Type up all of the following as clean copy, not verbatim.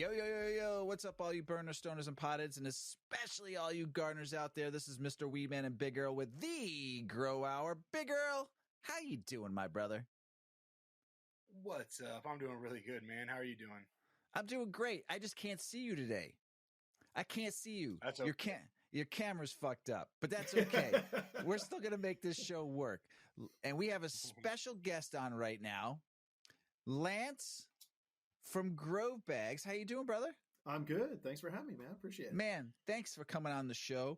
Yo, yo, yo, yo. What's up, all you burners, stoners, and potheads, and especially all you gardeners out there? This is Mr. Weedman and Big Earl with the Grow Hour. Big Earl, how you doing, my brother? What's up? I'm doing really good, man. How are you doing? I'm doing great. I just can't see you today. I can't see you. That's Your okay. your camera's fucked up, but that's okay. We're still going to make this show work. And we have a special guest on right now, Lance from Grove Bags. How you doing, brother? I'm good. Thanks for having me, man. Appreciate it. Man, thanks for coming on the show.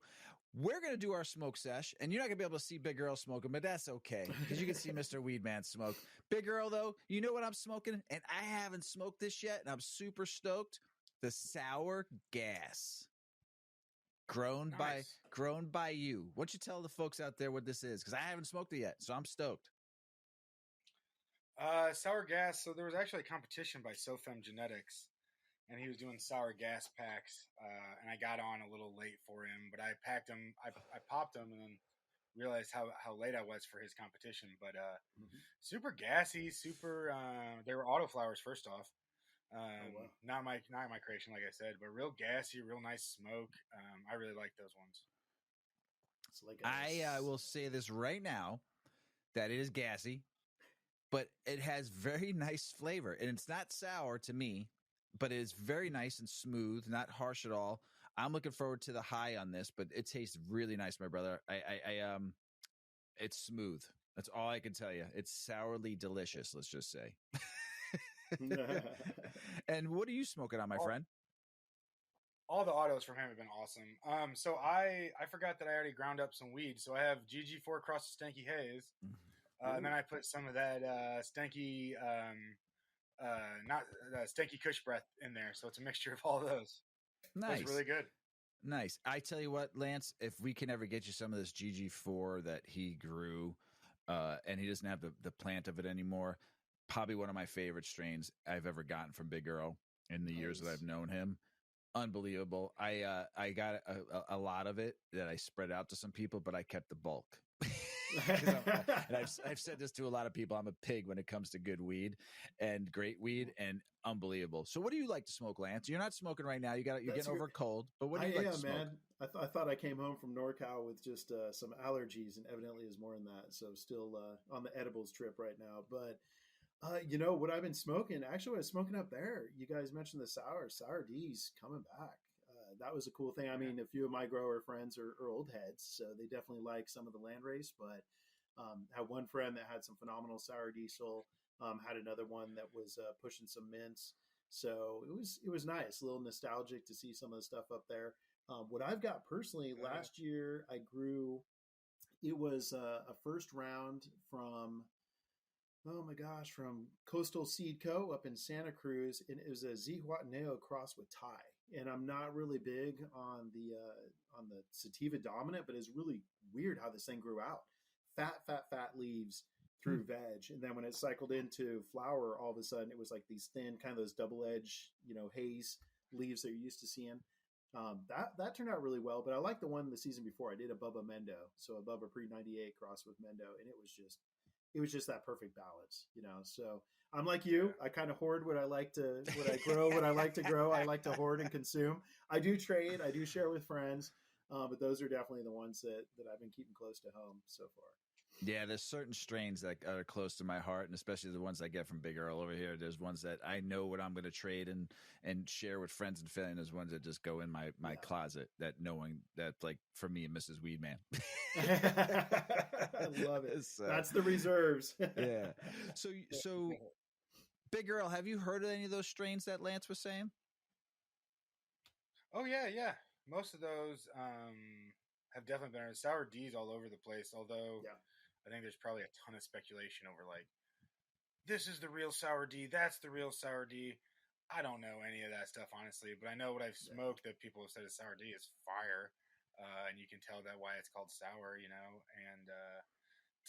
We're going to do our smoke sesh, and you're not going to be able to see Big Earl smoking, but that's okay because you can see Mr. Weedman smoke. Big Earl, though, you know what I'm smoking? And I haven't smoked this yet, and I'm super stoked. The sour gas. Grown by you. Why don't you tell the folks out there what this is? Because I haven't smoked it yet, so I'm stoked. Sour gas. So there was actually a competition by SoFem Genetics, and he was doing sour gas packs. And I got on a little late for him, but I packed them. I popped them, and then realized how late I was for his competition. But super gassy, super. They were autoflowers first off. Wow. Not my creation, like I said, but real gassy, real nice smoke. I really like those ones. It's like I will say this right now that it is gassy, but it has very nice flavor, and it's not sour to me, but it is very nice and smooth, not harsh at all. I'm looking forward to the high on this, but it tastes really nice, my brother. It's smooth. That's all I can tell you. It's sourly delicious. Let's just say. And what are you smoking on, my friend? All the autos from him have been awesome. So I forgot that I already ground up some weed. So I have GG4 Cross the Stanky Haze. And then I put some of that Stanky, not Stanky Kush Breath in there. So it's a mixture of all those. Nice. It's really good. Nice. I tell you what, Lance, if we can ever get you some of this GG4 that he grew, and he doesn't have the plant of it anymore, probably one of my favorite strains I've ever gotten from Big Earl in the years that I've known him. Unbelievable. I got a lot of it that I spread out to some people, but I kept the bulk. And I've said this to a lot of people. I'm a pig when it comes to good weed and great weed and unbelievable. So what do you like to smoke, Lance? You're not smoking right now. You're getting over a cold, but what do you like to smoke? Man. I thought I came home from NorCal with just some allergies, and evidently is more than that. So still on the edibles trip right now. But you know what I've been smoking? Actually, I was smoking up there. You guys mentioned the sour D's coming back. That was a cool thing. I mean, a few of my grower friends are old heads, so they definitely like some of the landrace. But had one friend that had some phenomenal sour diesel. Had another one that was pushing some mints. So it was nice, a little nostalgic to see some of the stuff up there. What I've got personally, last year I grew. It was a first round from. Oh my gosh, from Coastal Seed Co. up in Santa Cruz, and it was a Zihuatanejo cross with Thai. And I'm not really big on the sativa dominant, but it's really weird how this thing grew out. Fat leaves through veg, and then when it cycled into flower, all of a sudden it was like these thin, kind of those double edge, haze leaves that you're used to seeing. That turned out really well, but I like the one the season before. I did a Bubba Mendo, so a Bubba Pre 98 cross with Mendo, and it was just that perfect balance, So I'm like you. I kind of hoard what I grow, what I like to grow. I like to hoard and consume. I do trade. I do share with friends. But those are definitely the ones that I've been keeping close to home so far. Yeah, there's certain strains that are close to my heart, and especially the ones I get from Big Earl over here. There's ones that I know what I'm going to trade and share with friends and family. And there's ones that just go in my closet that knowing that, like, for me and Mrs. Weedman. I love it. So, that's the reserves. Yeah. So Big Earl, have you heard of any of those strains that Lance was saying? Oh yeah. Most of those have definitely been sour D's all over the place. Although I think there's probably a ton of speculation over like, this is the real sour D, that's the real sour D. I don't know any of that stuff honestly, but I know what I've smoked that people have said is sour D is fire, and you can tell that why it's called sour, And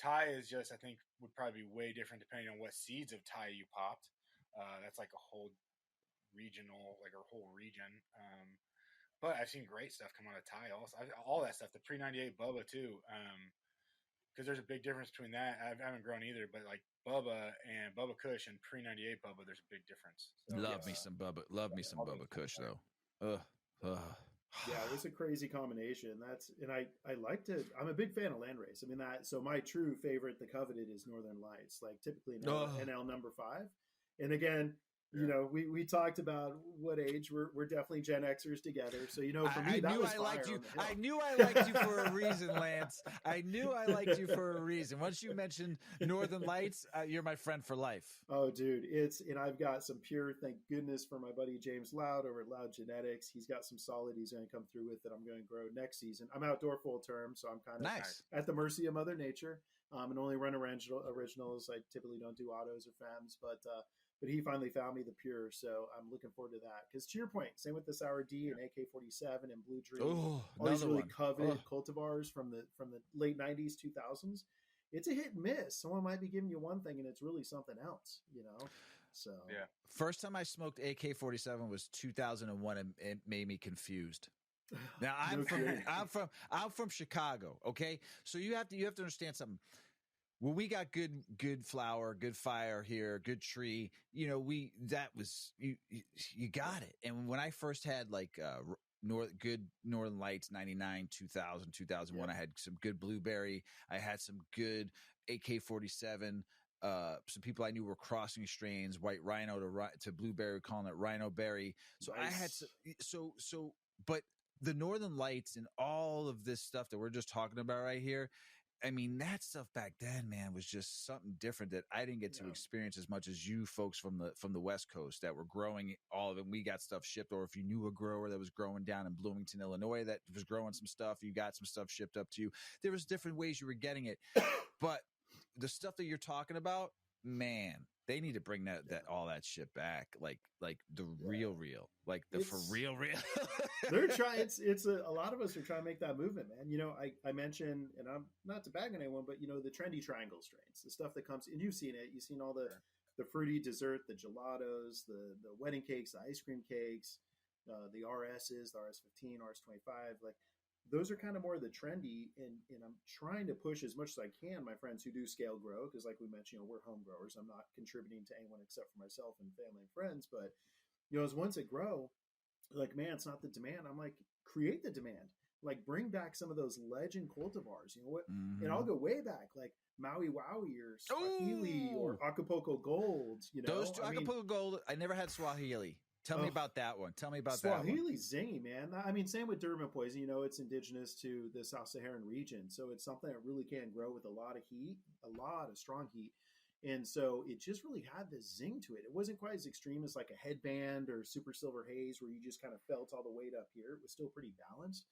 Thai is just, I think, would probably be way different depending on what seeds of Thai you popped. That's like a whole regional, like a whole region. But I've seen great stuff come out of Thai also. All that stuff, the Pre 98 Bubba too. because there's a big difference between that. I haven't grown either, but like Bubba and Bubba Kush and pre-98 Bubba, there's a big difference. So, love me some Bubba. Love me some Bubba Kush though. Yeah, it's a crazy combination. I like to. I'm a big fan of Landrace. I mean so my true favorite, the coveted, is Northern Lights. Like typically NL number 5. And again, you know, we talked about what age we're definitely Gen Xers together. So you know, for me, that was fire. I knew I liked you for a reason, Lance. I knew I liked you for a reason. Once you mentioned Northern Lights, you're my friend for life. Oh, dude, and I've got some pure, thank goodness for my buddy James Loud over at Loud Genetics. He's got some solid he's going to come through with that I'm going to grow next season. I'm outdoor full term, so I'm kind of at the mercy of Mother Nature. And only run originals. I typically don't do autos or femmes, but he finally found me the pure, so I'm looking forward to that. Because to your point, same with the Sour D and AK-47 and Blue Dream, all these really coveted cultivars from the late 90s, 2000s. It's a hit and miss. Someone might be giving you one thing and it's really something else, you know? So yeah. First time I smoked AK-47 was 2001, and it made me confused. Now I'm from Chicago. Okay. So you have to understand something. Well, we got good flower, good fire here, good tree. You know, you got it. And when I first had like good Northern Lights 99, 2000, 2001, I had some good blueberry. I had some good AK-47. Some people I knew were crossing strains, white rhino to blueberry, calling it rhino berry. So nice. I had but the Northern Lights and all of this stuff that we're just talking about right here, I mean, that stuff back then, man, was just something different that I didn't get to experience as much as you folks from the West Coast that were growing all of it. We got stuff shipped, or if you knew a grower that was growing down in Bloomington, Illinois, that was growing some stuff, you got some stuff shipped up to you. There was different ways you were getting it, but the stuff that you're talking about, man, they need to bring that all that shit back, like the real, like for real. They're trying. It's a lot of us are trying to make that movement, man. You know, I mentioned, and I'm not to bag on anyone, but you know, the trendy triangle strains, the stuff that comes, and you've seen it. You've seen all the fruity dessert, the gelatos, the wedding cakes, the ice cream cakes, the RSs, the RS15, RS25, like. Those are kind of more the trendy, and I'm trying to push as much as I can my friends who do scale grow, because like we mentioned, you know, we're home growers. I'm not contributing to anyone except for myself and family and friends. But, you know, as ones that grow, like, man, it's not the demand. I'm like, create the demand. Like, bring back some of those legend cultivars. You know what? And I'll go way back, like Maui Wowie or Swahili or Acapulco Gold. You know, those two, Acapulco Gold. I never had Swahili. Tell me about that one. Tell me about that one. Swahili's zingy, man. I mean, same with Durban poison. You know, it's indigenous to the South Saharan region. So it's something that really can grow with a lot of heat, a lot of strong heat. And so it just really had this zing to it. It wasn't quite as extreme as like a headband or super silver haze where you just kind of felt all the weight up here. It was still pretty balanced.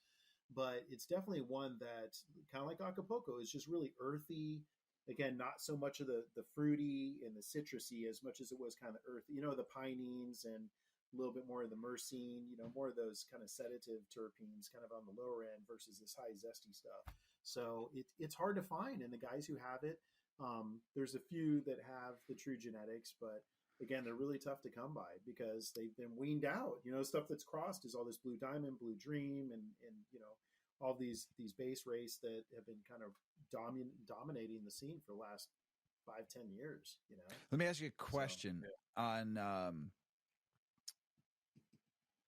But it's definitely one that, kind of like Acapulco, is just really earthy. Again, not so much of the fruity and the citrusy as much as it was kind of earthy. You know, the pinene and a little bit more of the myrcene, you know, more of those kind of sedative terpenes kind of on the lower end versus this high zesty stuff. So it's hard to find. And the guys who have it, there's a few that have the true genetics, but again, they're really tough to come by because they've been weaned out. You know, stuff that's crossed is all this Blue Diamond, Blue Dream, and you know, all these base race that have been kind of dominating the scene for the last 5-10 years, you know. Let me ask you a question on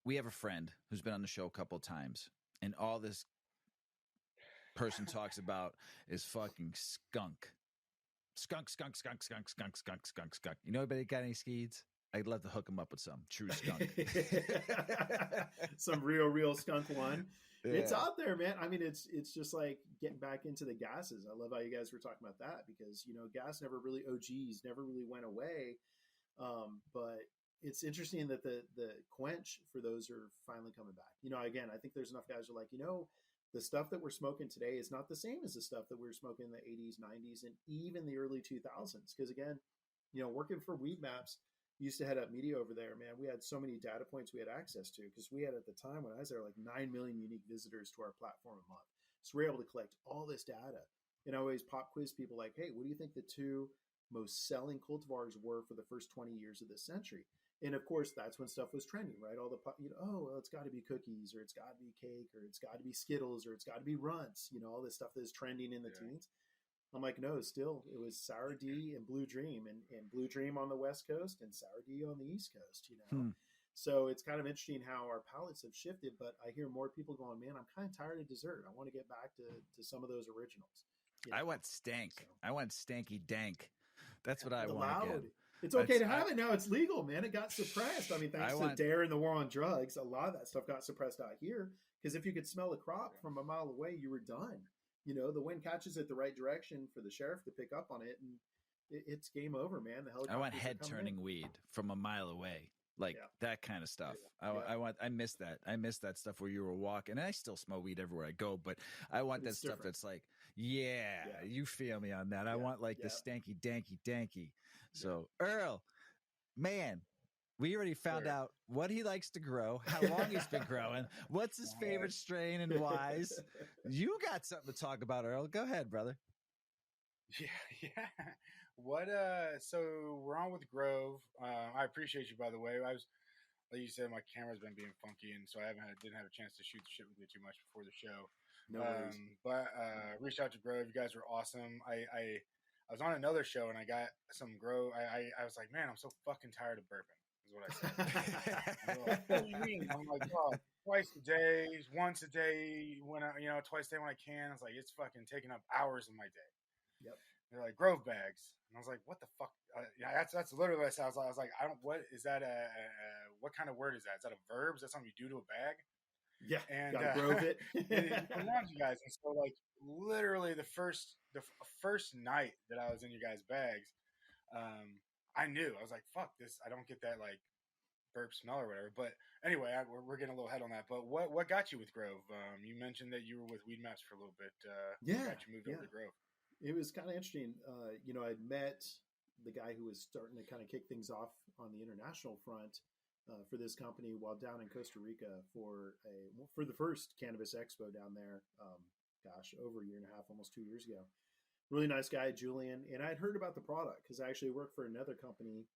we have a friend who's been on the show a couple of times, and all this person talks about is fucking skunk. Skunk. You know anybody got any skeeds? I'd love to hook him up with some true skunk. Some real skunk one. Yeah. It's out there, man. I mean, it's just like getting back into the gases. I love how you guys were talking about that because, you know, gas never really, OGs never really went away. But it's interesting that the quench for those are finally coming back. You know, again, I think there's enough guys who are like, you know, the stuff that we're smoking today is not the same as the stuff that we were smoking in the 80s, 90s, and even the early 2000s. Because again, you know, working for Weed Maps, used to head up media over there, man. We had so many data points we had access to because we had at the time when I was there like 9 million unique visitors to our platform a month. So we're able to collect all this data. And I always pop quiz people like, hey, what do you think the 2 most selling cultivars were for the first 20 years of this century? And of course, that's when stuff was trending, right? All the, you know, oh, well, it's got to be cookies, or it's got to be cake, or it's got to be Skittles, or it's got to be Runts, you know, all this stuff that is trending in the teens. I'm like, no, still, it was Sour D and Blue Dream, and Blue Dream on the West Coast and Sour D on the East Coast, So it's kind of interesting how our palates have shifted, but I hear more people going, man, I'm kind of tired of dessert. I want to get back to some of those originals. I want stank. So. I want stanky dank. That's what I want again. It's okay to have it now. It's legal, man. It got suppressed. I mean, thanks to DARE and the war on drugs, a lot of that stuff got suppressed out here because if you could smell a crop from a mile away, you were done. The wind catches it the right direction for the sheriff to pick up on it, and it's game over, man. I want head turning weed from a mile away. Like that kind of stuff. I miss that. I miss that stuff where you were walking, and I still smoke weed everywhere I go, but I want that stuff that's like, you feel me on that. I want like the stanky danky danky. So Earl, man, we already found out what he likes to grow, how long he's been growing, what's his favorite strain and whys. You got something to talk about, Earl. Go ahead, brother. Yeah. What so we're on with Grove. I appreciate you, by the way. Like you said, my camera's been being funky, and so I didn't have a chance to shoot the shit with you too much before the show. No worries. But reached out to Grove. You guys were awesome. I was on another show and I got some Grove. I was like, man, I'm so fucking tired of burping. Is what I said. Like, what do you mean? I'm like, oh, twice a day, once a day, twice a day when I can. I was like, it's fucking taking up hours of my day. Yep. They're like Grove bags, and I was like, "What the fuck?" That's literally what I said. I was like, "I don't. What is that? What kind of word is that? Is that a verb? Is that something you do to a bag?" Yeah, and Grove it. around you guys, and so like literally the first night that I was in you guys' bags, I knew I was like, "Fuck this! I don't get that like burp smell or whatever." But anyway, we're getting a little head on that. But what got you with Grove? You mentioned that you were with Weed Maps for a little bit. Got you moved over to Grove. It was kind of interesting. I'd met the guy who was starting to kind of kick things off on the international front for this company while down in Costa Rica for the first Cannabis Expo down there. Over a year and a half, almost 2 years ago. Really nice guy, Julian. And I'd heard about the product because I actually work for another company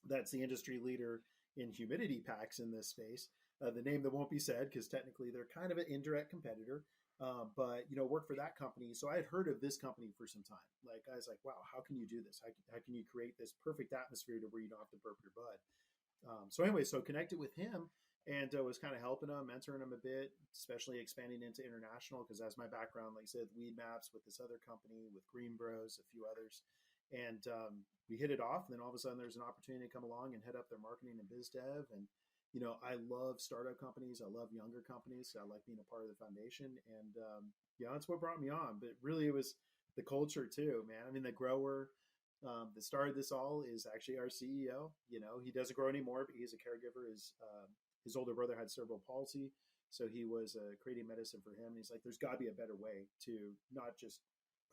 that's the industry leader in humidity packs in this space. The name that won't be said because technically they're kind of an indirect competitor. But work for that company. So I had heard of this company for some time. Like I was like, wow, how can you do this? How can you create this perfect atmosphere to where you don't have to burp your bud? So connected with him and was kind of helping him, mentoring him a bit, especially expanding into international because that's my background. Like I said, Weed Maps with this other company, with Green Bros, a few others. And we hit it off. And then all of a sudden there's an opportunity to come along and head up their marketing and biz dev. And I love startup companies. I love younger companies. I like being a part of the foundation. And, that's what brought me on. But really, it was the culture too, man. I mean, the grower that started this all is actually our CEO. He doesn't grow anymore, but he's a caregiver. His older brother had cerebral palsy. So he was creating medicine for him. And he's like, there's got to be a better way to not just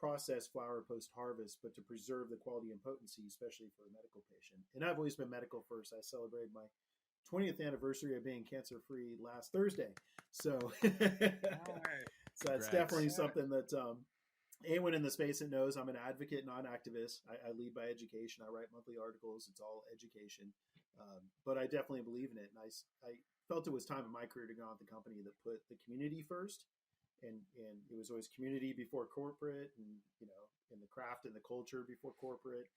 process flower post-harvest, but to preserve the quality and potency, especially for a medical patient. And I've always been medical first. I celebrated my 20th anniversary of being cancer-free last Thursday. So, so that's definitely something that anyone in the space that knows I'm an advocate, not an activist. I lead by education. I write monthly articles. It's all education. But I definitely believe in it. And I felt it was time in my career to go on with the company that put the community first. And it was always community before corporate and, and the craft and the culture before corporate.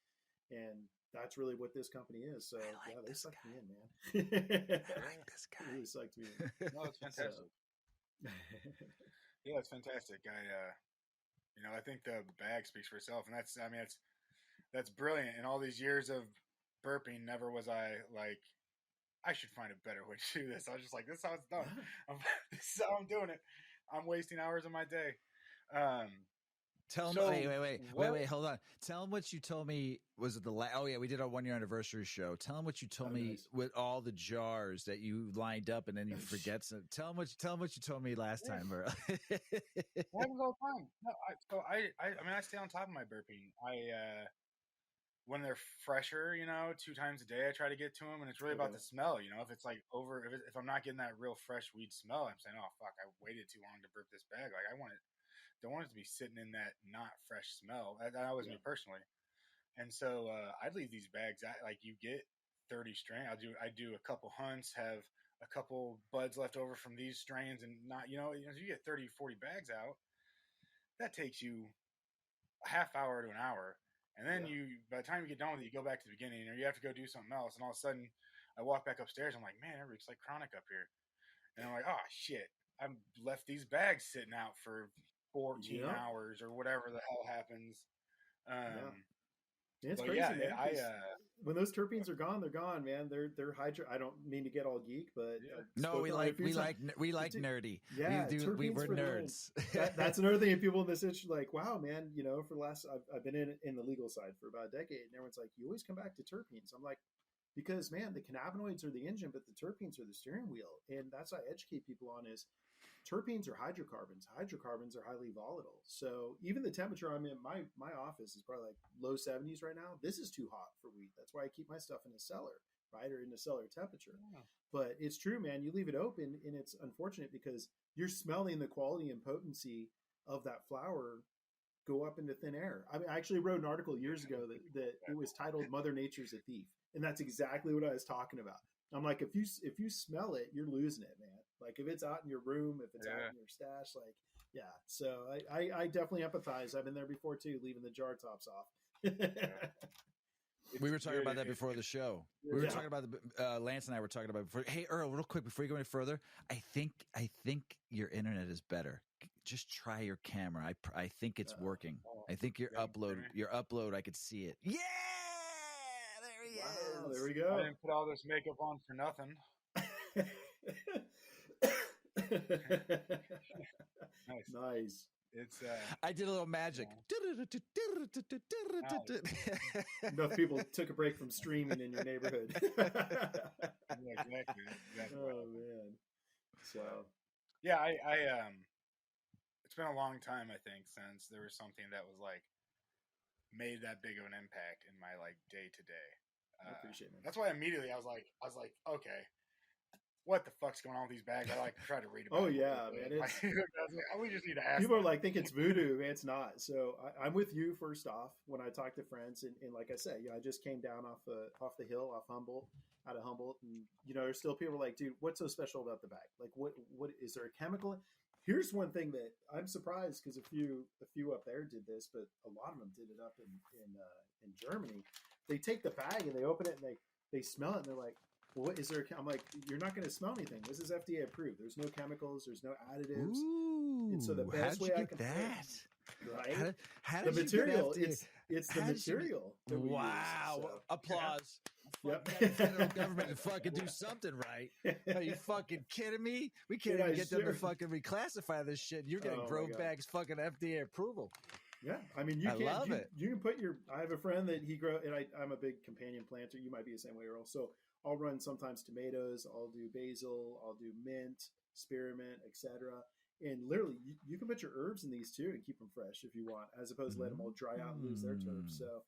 And that's really what this company is. So they sucked me in, man. I like this guy. Really sucked me in. No, it's fantastic. Yeah, it's fantastic. I think the bag speaks for itself, and that's brilliant. In all these years of burping, never was I like, I should find a better way to do this. I was just like, this is how it's done. This is how I'm doing it. I'm wasting hours of my day. Tell him. Wait, hold on. Tell him what you told me. Was it we did our 1 year anniversary show. Tell him what you told me with all the jars that you lined up and then you forget some. Tell him what you told me last time, bro. It happens all the time. No, I stay on top of my burping. When they're fresher, 2 times a day, I try to get to them, and it's really about the smell. If it's like if I'm not getting that real fresh weed smell, I'm saying, oh fuck, I waited too long to burp this bag. Like don't want it to be sitting in that not fresh smell. That was me personally. And so I'd leave these bags out. Like you get 30 strain. I do a couple hunts, have a couple buds left over from these strains, and not you get 30, 40 bags out. That takes you a half hour to an hour. And then by the time you get done with it, you go back to the beginning, or you have to go do something else. And all of a sudden, I walk back upstairs. I'm like, man, it looks like Chronic up here. And I'm like, oh, shit. I've left these bags sitting out for 14 hours or whatever the hell happens. It's crazy, man. When those terpenes are gone, they're gone, man. They're hydro. I don't mean to get all geek, but no, we like nerdy. Yeah, we're nerds. That's another thing. If people in this industry like, wow, man, you know, for the last I've been in the legal side for about a decade, and everyone's like, you always come back to terpenes. I'm like, because man, the cannabinoids are the engine, but the terpenes are the steering wheel, and that's what I educate people on is. Terpenes are hydrocarbons. Hydrocarbons are highly volatile. So even the temperature I'm in, my office is probably like low 70s right now. This is too hot for weed. That's why I keep my stuff in a cellar, right? Or in a cellar temperature. Yeah. But it's true, man. You leave it open and it's unfortunate because you're smelling the quality and potency of that flower go up into thin air. I mean, I actually wrote an article years ago that it was titled Mother Nature's a Thief. And that's exactly what I was talking about. I'm like, if you smell it, you're losing it, man. Like if it's out in your room, if it's out in your stash, like, yeah. So I definitely empathize. I've been there before too, leaving the jar tops off. We were talking about that before the show. We were talking about Lance and I were talking about before. Hey, Earl, real quick before you go any further, I think your internet is better. Just try your camera. I think it's working. I think your upload, I could see it. Yeah. Wow, there we go. I didn't put all this makeup on for nothing. Nice. It's I did a little magic. Enough people took a break from streaming in your neighborhood. Exactly. Oh man. So yeah, I it's been a long time I think since there was something that was like made that big of an impact in my like day to day. I appreciate it. That's why immediately I was like, okay, what the fuck's going on with these bags? I like to try to read about. Oh yeah, man. We just need to ask. People are like, think it's voodoo. It's not. So I'm with you first off when I talk to friends, and like I said, I just came down off the hill, out of Humboldt, and there's still people like, dude, what's so special about the bag? Like, what is there a chemical? Here's one thing that I'm surprised because a few up there did this, but a lot of them did it up in Germany. They take the bag and they open it and they smell it and they're like, well, what is there? I'm like, you're not going to smell anything. This is FDA approved. There's no chemicals. There's no additives. Ooh, and so the best way I can that? Right? How the did material. You get It's the material. That we wow! use, so. Applause. Yep. The federal government to fucking do something right. Are you fucking kidding me? We can't even get them to fucking reclassify this shit. You're getting grow bags fucking FDA approval. Yeah, I mean, you can put your. I have a friend that he grow, and I'm a big companion planter. You might be the same way, Earl. So I'll run sometimes tomatoes. I'll do basil. I'll do mint, spearmint, etc. And literally, you can put your herbs in these too and keep them fresh if you want, as opposed to let them all dry out and lose their terps. So,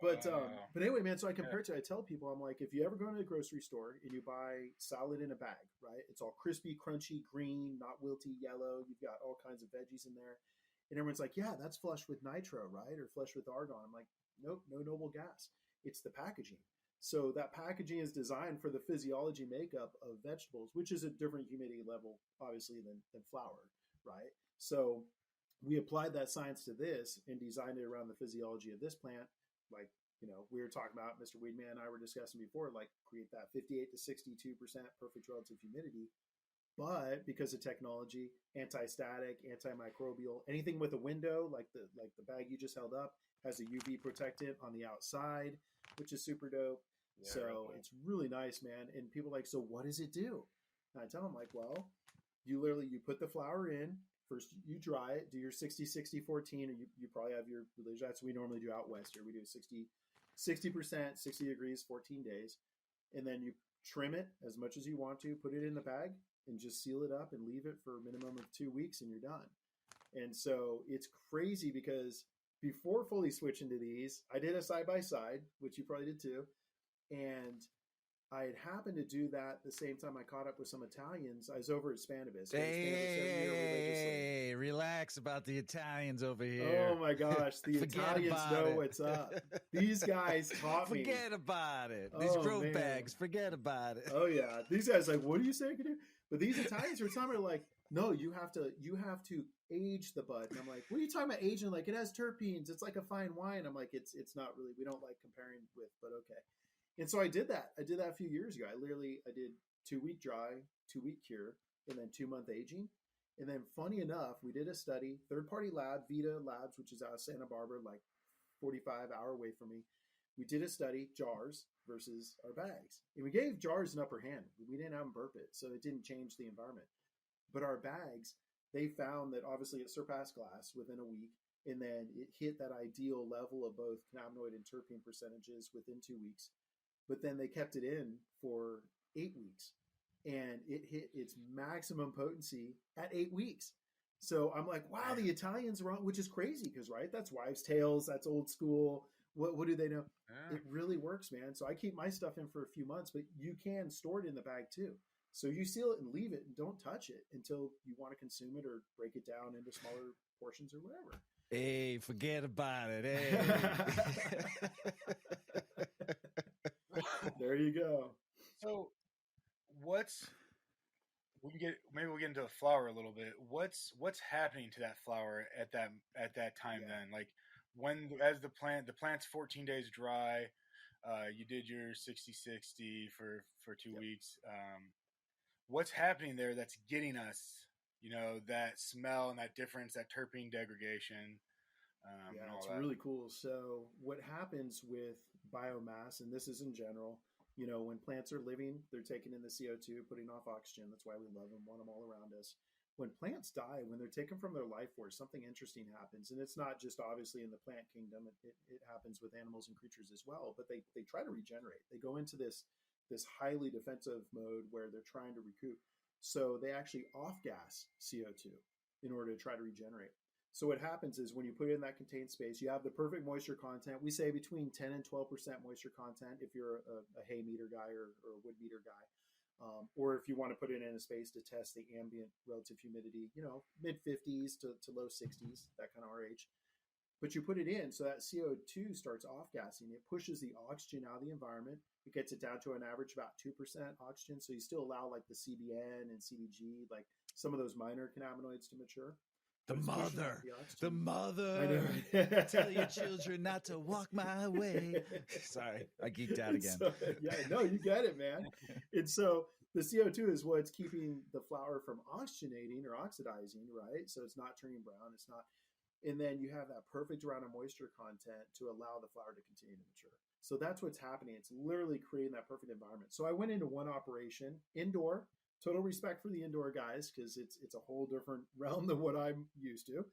but anyway, man. So I compare it to. I tell people, I'm like, if you ever go into a grocery store and you buy salad in a bag, right? It's all crispy, crunchy, green, not wilty, yellow. You've got all kinds of veggies in there. And everyone's like, yeah, that's flushed with nitro, right? Or flushed with argon. I'm like, nope, no noble gas. It's the packaging. So that packaging is designed for the physiology makeup of vegetables, which is a different humidity level, obviously, than flour, right? So we applied that science to this and designed it around the physiology of this plant. Like, we were talking about, Mr. Weedman and I were discussing before, like create that 58 to 62% perfect relative humidity. But because of technology, anti-static, antimicrobial, anything with a window, like the bag you just held up, has a UV protectant on the outside, which is super dope. Yeah, so really. It's really nice, man. And people are like, so what does it do? And I tell them, like, well, you put the flour in. First, you dry it, do your 60-60-14, or you probably have your religion. That's what we normally do out west here. We do 60%, 60 degrees, 14 days. And then you trim it as much as you want to, put it in the bag, and just seal it up and leave it for a minimum of 2 weeks and you're done. And so it's crazy because before fully switching to these, I did a side-by-side, which you probably did too. And I had happened to do that the same time I caught up with some Italians. I was over at Spanibus. Hey, relax about the Italians over here. Oh my gosh, the Italians know what's up. These guys taught me. Forget about it. These growth bags, forget about it. Oh yeah, these guys are like, what do you say I can do? But these Italians were telling me, like, no, you have to age the bud. And I'm like, what are you talking about aging? Like, it has terpenes. It's like a fine wine. I'm like, it's not really. We don't like comparing with, but okay. And so I did that. I did that a few years ago. I did 2-week dry, 2-week cure, and then 2-month aging. And then, funny enough, we did a study, third-party lab, Vita Labs, which is out of Santa Barbara, like 45-hour away from me. We did a study, jars versus our bags. And we gave jars an upper hand. We didn't have them burp it, so it didn't change the environment. But our bags, they found that obviously it surpassed glass within a week. And then it hit that ideal level of both cannabinoid and terpene percentages within 2 weeks. But then they kept it in for 8 weeks. And it hit its maximum potency at 8 weeks. So I'm like, wow, the Italians are on, which is crazy because, right, that's wives' tales, that's old school. What do they know? Yeah. It really works, man. So I keep my stuff in for a few months, but you can store it in the bag too. So you seal it and leave it and don't touch it until you want to consume it or break it down into smaller portions or whatever. Hey, forget about it. Hey. There you go. So maybe we'll get into the flower a little bit. What's happening to that flower at that time then? Like as the plant's 14 days dry, you did your 60-60 for 2 weeks. What's happening there that's getting us, that smell and that difference, that terpene degradation? It's really cool. So what happens with biomass, and this is in general, when plants are living, they're taking in the CO2, putting off oxygen. That's why we love them, want them all around us. When plants die, when they're taken from their life force, something interesting happens. And it's not just obviously in the plant kingdom. It happens with animals and creatures as well. But they try to regenerate. They go into this highly defensive mode where they're trying to recoup. So they actually off-gas CO2 in order to try to regenerate. So what happens is when you put it in that contained space, you have the perfect moisture content. We say between 10 and 12% moisture content if you're a hay meter guy or a wood meter guy. Or if you want to put it in a space to test the ambient relative humidity, mid 50s to low 60s, that kind of RH. But you put it in, so that CO2 starts off-gassing. It pushes the oxygen out of the environment. It gets it down to an average about 2% oxygen. So you still allow like the CBN and CBG, like some of those minor cannabinoids to mature. The mother. I know. Tell your children not to walk my way. Sorry, I geeked out again. So, you get it, man. And so the CO2 is what's keeping the flower from oxygenating or oxidizing, right? So it's not turning brown. It's not. And then you have that perfect amount of moisture content to allow the flower to continue to mature. So that's what's happening. It's literally creating that perfect environment. So I went into one operation indoor. Total respect for the indoor guys because it's a whole different realm than what I'm used to.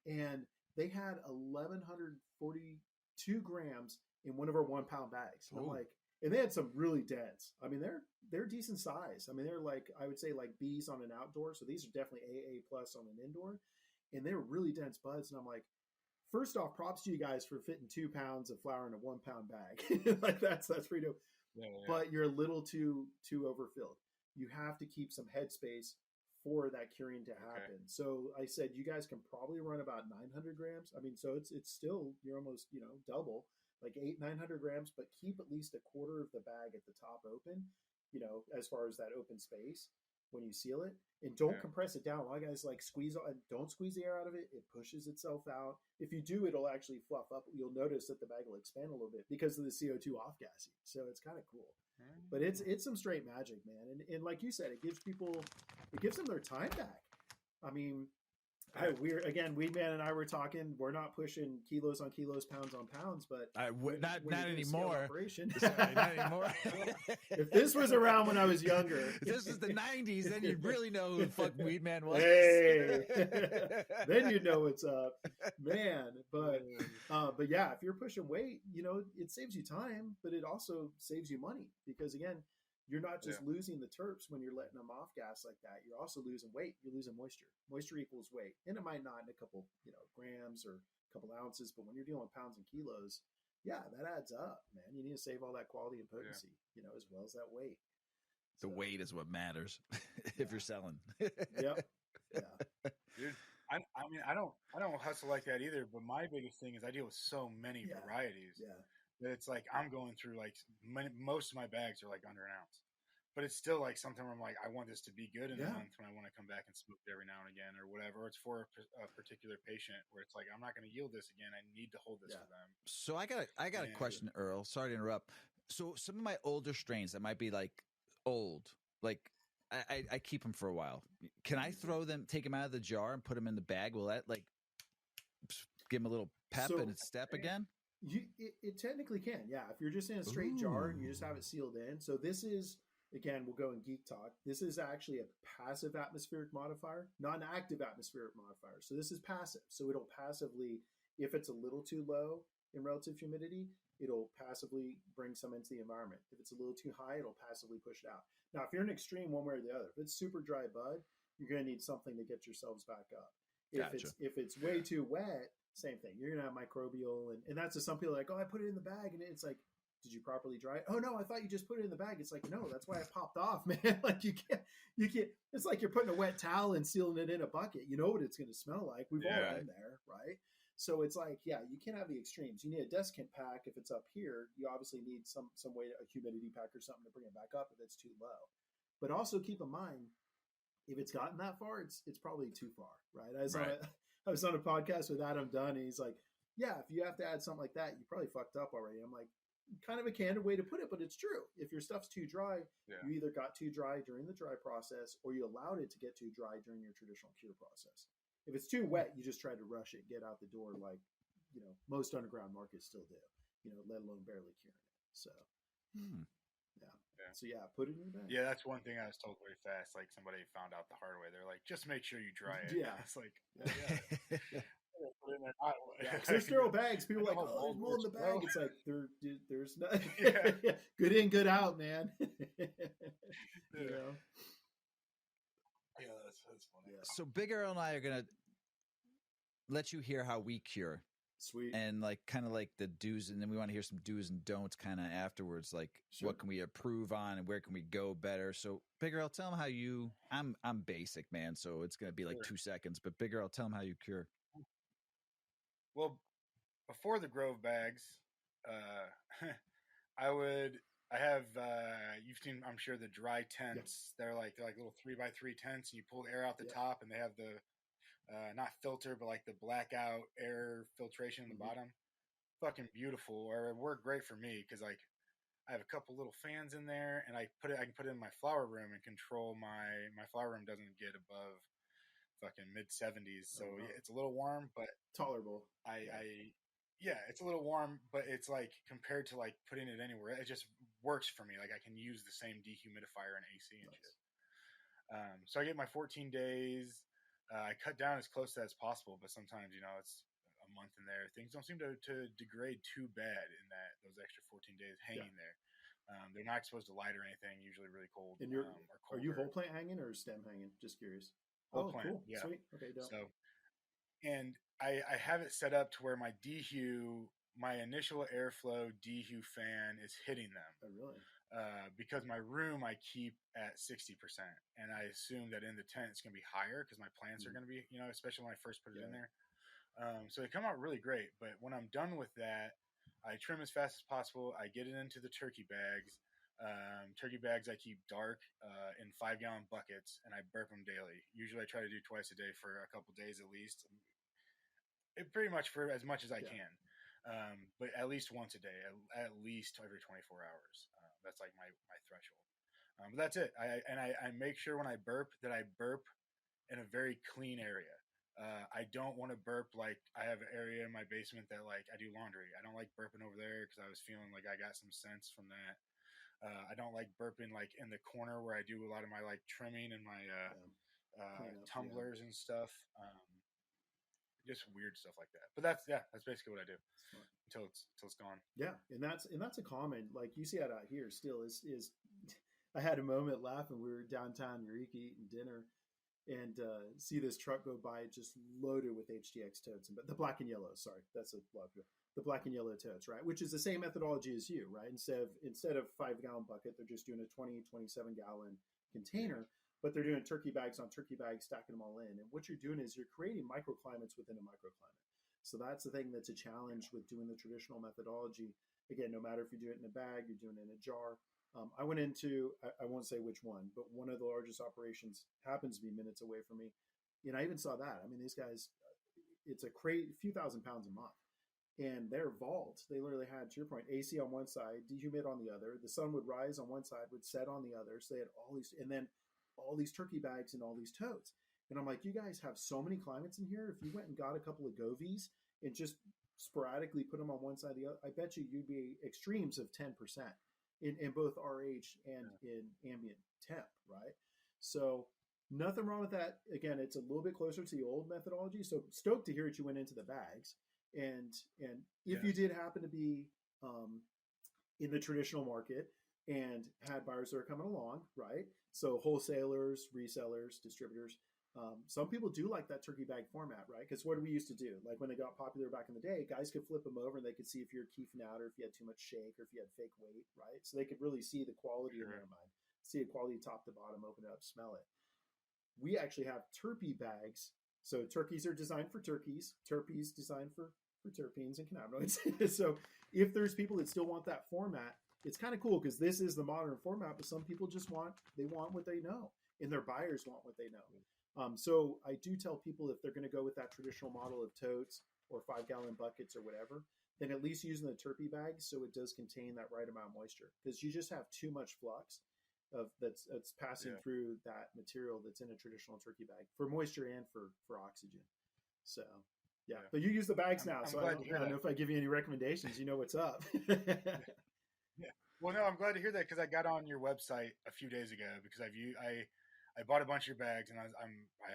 And they had 1,142 grams in one of our 1 pound bags. I'm like, and they had some really dense. I mean, they're decent size. I mean, they're like, I would say like B's on an outdoor. So these are definitely AA plus on an indoor. And they were really dense buds. And I'm like, first off, props to you guys for fitting 2 pounds of flour in a 1 pound bag. Like that's pretty dope. Yeah. But you're a little too overfilled. You have to keep some headspace for that curing to happen. Okay. So I said, you guys can probably run about 900 grams. I mean, so it's still, you're almost, double, like 900 grams, but keep at least a quarter of the bag at the top open, as far as that open space when you seal it. And don't compress it down. A lot of guys like don't squeeze the air out of it. It pushes itself out. If you do, it'll actually fluff up. You'll notice that the bag will expand a little bit because of the CO2 off-gassing. So it's kind of cool. But it's some straight magic, man. And like you said, it gives them their time back. I mean, Weedman and I were talking. We're not pushing kilos on kilos, pounds on pounds, but not anymore. Not anymore. If this was around when I was younger, if this is the '90s, then you'd really know who the fuck Weedman was. Hey, then you know what's up, man. But yeah, if you're pushing weight, it saves you time, but it also saves you money because again, you're not just losing the terps when you're letting them off gas like that. You're also losing weight. You're losing moisture. Moisture equals weight. And it might not in a couple, grams or a couple ounces, but when you're dealing with pounds and kilos, that adds up, man. You need to save all that quality and potency, as well as that weight. The weight is what matters if you're selling. Yep. Yeah. Dude, I mean, I don't hustle like that either, but my biggest thing is I deal with so many varieties. Yeah. That it's like I'm going through like most of my bags are like under an ounce. but it's still like something where I'm like, I want this to be good in a Yeah. month when I want to come back and smoke it every now and again or whatever. Or it's for a particular patient where it's like, I'm not going to yield this again. I need to hold this for them. So I got a question, Earl. Sorry to interrupt. So some of my older strains that might be like old, like I keep them for a while. Can I take them out of the jar and put them in the bag? Will that like give them a little pep and step again? It technically can, yeah. If you're just in a straight jar and you just have it sealed in. So this is, again, we'll go in geek talk. This is actually a passive atmospheric modifier, not an active atmospheric modifier. So this is passive. So it'll passively, if it's a little too low in relative humidity, it'll passively bring some into the environment. If it's a little too high, it'll passively push it out. Now, if you're an extreme one way or the other, if it's super dry bud, you're going to need something to get yourselves back up. If it's way too wet, same thing. You're gonna have microbial, and that's just some people are like, oh, I put it in the bag, and it's like, did you properly dry it? Oh no, I thought you just put it in the bag. It's like, no, that's why it popped off, man. Like you can't. It's like you're putting a wet towel and sealing it in a bucket. You know what it's gonna smell like. We've all been there, right? So it's like, yeah, you can't have the extremes. You need a desiccant pack if it's up here. You obviously need some way a humidity pack or something to bring it back up if it's too low. But also keep in mind, if it's gotten that far, it's probably too far, right? I was on a podcast with Adam Dunn, and he's like, yeah, if you have to add something like that, you probably fucked up already. I'm like, kind of a candid way to put it, but it's true. If your stuff's too dry, you either got too dry during the dry process or you allowed it to get too dry during your traditional cure process. If it's too wet, you just try to rush it, get out the door like, most underground markets still do, let alone barely curing it. So, So put it in the bag. Yeah, that's one thing I was told very fast. Like somebody found out the hard way. They're like, just make sure you dry it. Yeah, it's like, put it in there hot way. There's sterile bags. People are like, oh, there's mold in the bag. It's like there's not. Good in, good out, man. Yeah, that's funny. Yeah. So Big Earl and I are gonna let you hear how we cure. Sweet. And like kind of like the do's, and then we want to hear some do's and don'ts kind of afterwards, like what can we improve on and where can we go better. So Big Earl, tell them how I'm basic, man, so it's gonna be like 2 seconds, but Big Earl, tell them how you cure. Well, before the Grove bags, I have you've seen, I'm sure, the dry tents. They're like little 3x3 tents, and you pull the air out the top, and they have the not filter, but like the blackout air filtration in the bottom. Fucking beautiful. Or it worked great for me because like I have a couple little fans in there, and I can put it in my flower room and control my flower room doesn't get above fucking mid 70s. So it's a little warm, but tolerable. It's a little warm, but it's like compared to like putting it anywhere, it just works for me. Like I can use the same dehumidifier and AC and shit. So I get my 14 days. I cut down as close to that as possible, but sometimes, it's a month in there. Things don't seem to degrade too bad in those extra 14 days hanging there. They're not exposed to light or anything, usually really cold. And are you whole plant hanging or stem hanging? Just curious. Whole plant, cool. Yeah. Sweet. Okay, dope. So, and I have it set up to where my initial airflow dehu fan is hitting them. Oh, really? Because my room I keep at 60%, and I assume that in the tent it's going to be higher because my plants are going to be, especially when I first put it in there. So they come out really great. But when I'm done with that, I trim as fast as possible. I get it into the turkey bags. Turkey bags I keep dark in 5-gallon buckets, and I burp them daily. Usually I try to do twice a day for a couple days at least. Pretty much for as much as I can. But at least once a day, at least every 24 hours. That's like my threshold. But that's it. I make sure when I burp that I burp in a very clean area. I don't want to burp like I have an area in my basement that like I do laundry. I don't like burping over there because I was feeling like I got some sense from that. I don't like burping like in the corner where I do a lot of my like trimming and my tumblers and stuff. Just weird stuff like that. But that's basically what I do until it's gone. Yeah, and that's a common, like you see it out here still is I had a moment laughing. We were downtown Eureka eating dinner and see this truck go by just loaded with HDX totes, but the black and yellow. Sorry, that's the black and yellow totes, right? Which is the same methodology as you, right? Instead of 5-gallon bucket, they're just doing a 27-gallon container. But they're doing turkey bags on turkey bags, stacking them all in. And what you're doing is you're creating microclimates within a microclimate. So that's the thing that's a challenge with doing the traditional methodology. Again, no matter if you do it in a bag, you're doing it in a jar, I went into, I won't say which one, but one of the largest operations happens to be minutes away from me. And I even saw that. I mean, these guys, it's a few thousand pounds a month. And their vault, they literally had, to your point, AC on one side, dehumid on the other. The sun would rise on one side, would set on the other. So they had all these, and then all these turkey bags and all these totes. And I'm like, you guys have so many climates in here. If you went and got a couple of Govies and just sporadically put them on one side or the other, I bet you'd be extremes of 10% in both RH and in ambient temp, right? So nothing wrong with that. Again, it's a little bit closer to the old methodology. So stoked to hear that you went into the bags. And if you did happen to be in the traditional market and had buyers that are coming along, right? So wholesalers, resellers, distributors. Some people do like that turkey bag format, right? Because what do we used to do? Like when they got popular back in the day, guys could flip them over and they could see if you're keefing out or if you had too much shake or if you had fake weight, right? So they could really see the quality in their mind, see the quality top to bottom, open it up, smell it. We actually have turkey bags. So turkeys are designed for turkeys, terpenes designed for terpenes and cannabinoids. So if there's people that still want that format, it's kind of cool because this is the modern format, but some people just want what they know, and their buyers want what they know. So I do tell people if they're going to go with that traditional model of totes or 5-gallon buckets or whatever, then at least using the turkey bag so it does contain that right amount of moisture, because you just have too much flux that's passing through that material that's in a traditional turkey bag for moisture and for oxygen. So yeah, but you use the bags now, so I don't know if I give you any recommendations. You know what's up. Yeah. Well, no, I'm glad to hear that because I got on your website a few days ago because I bought a bunch of your bags and I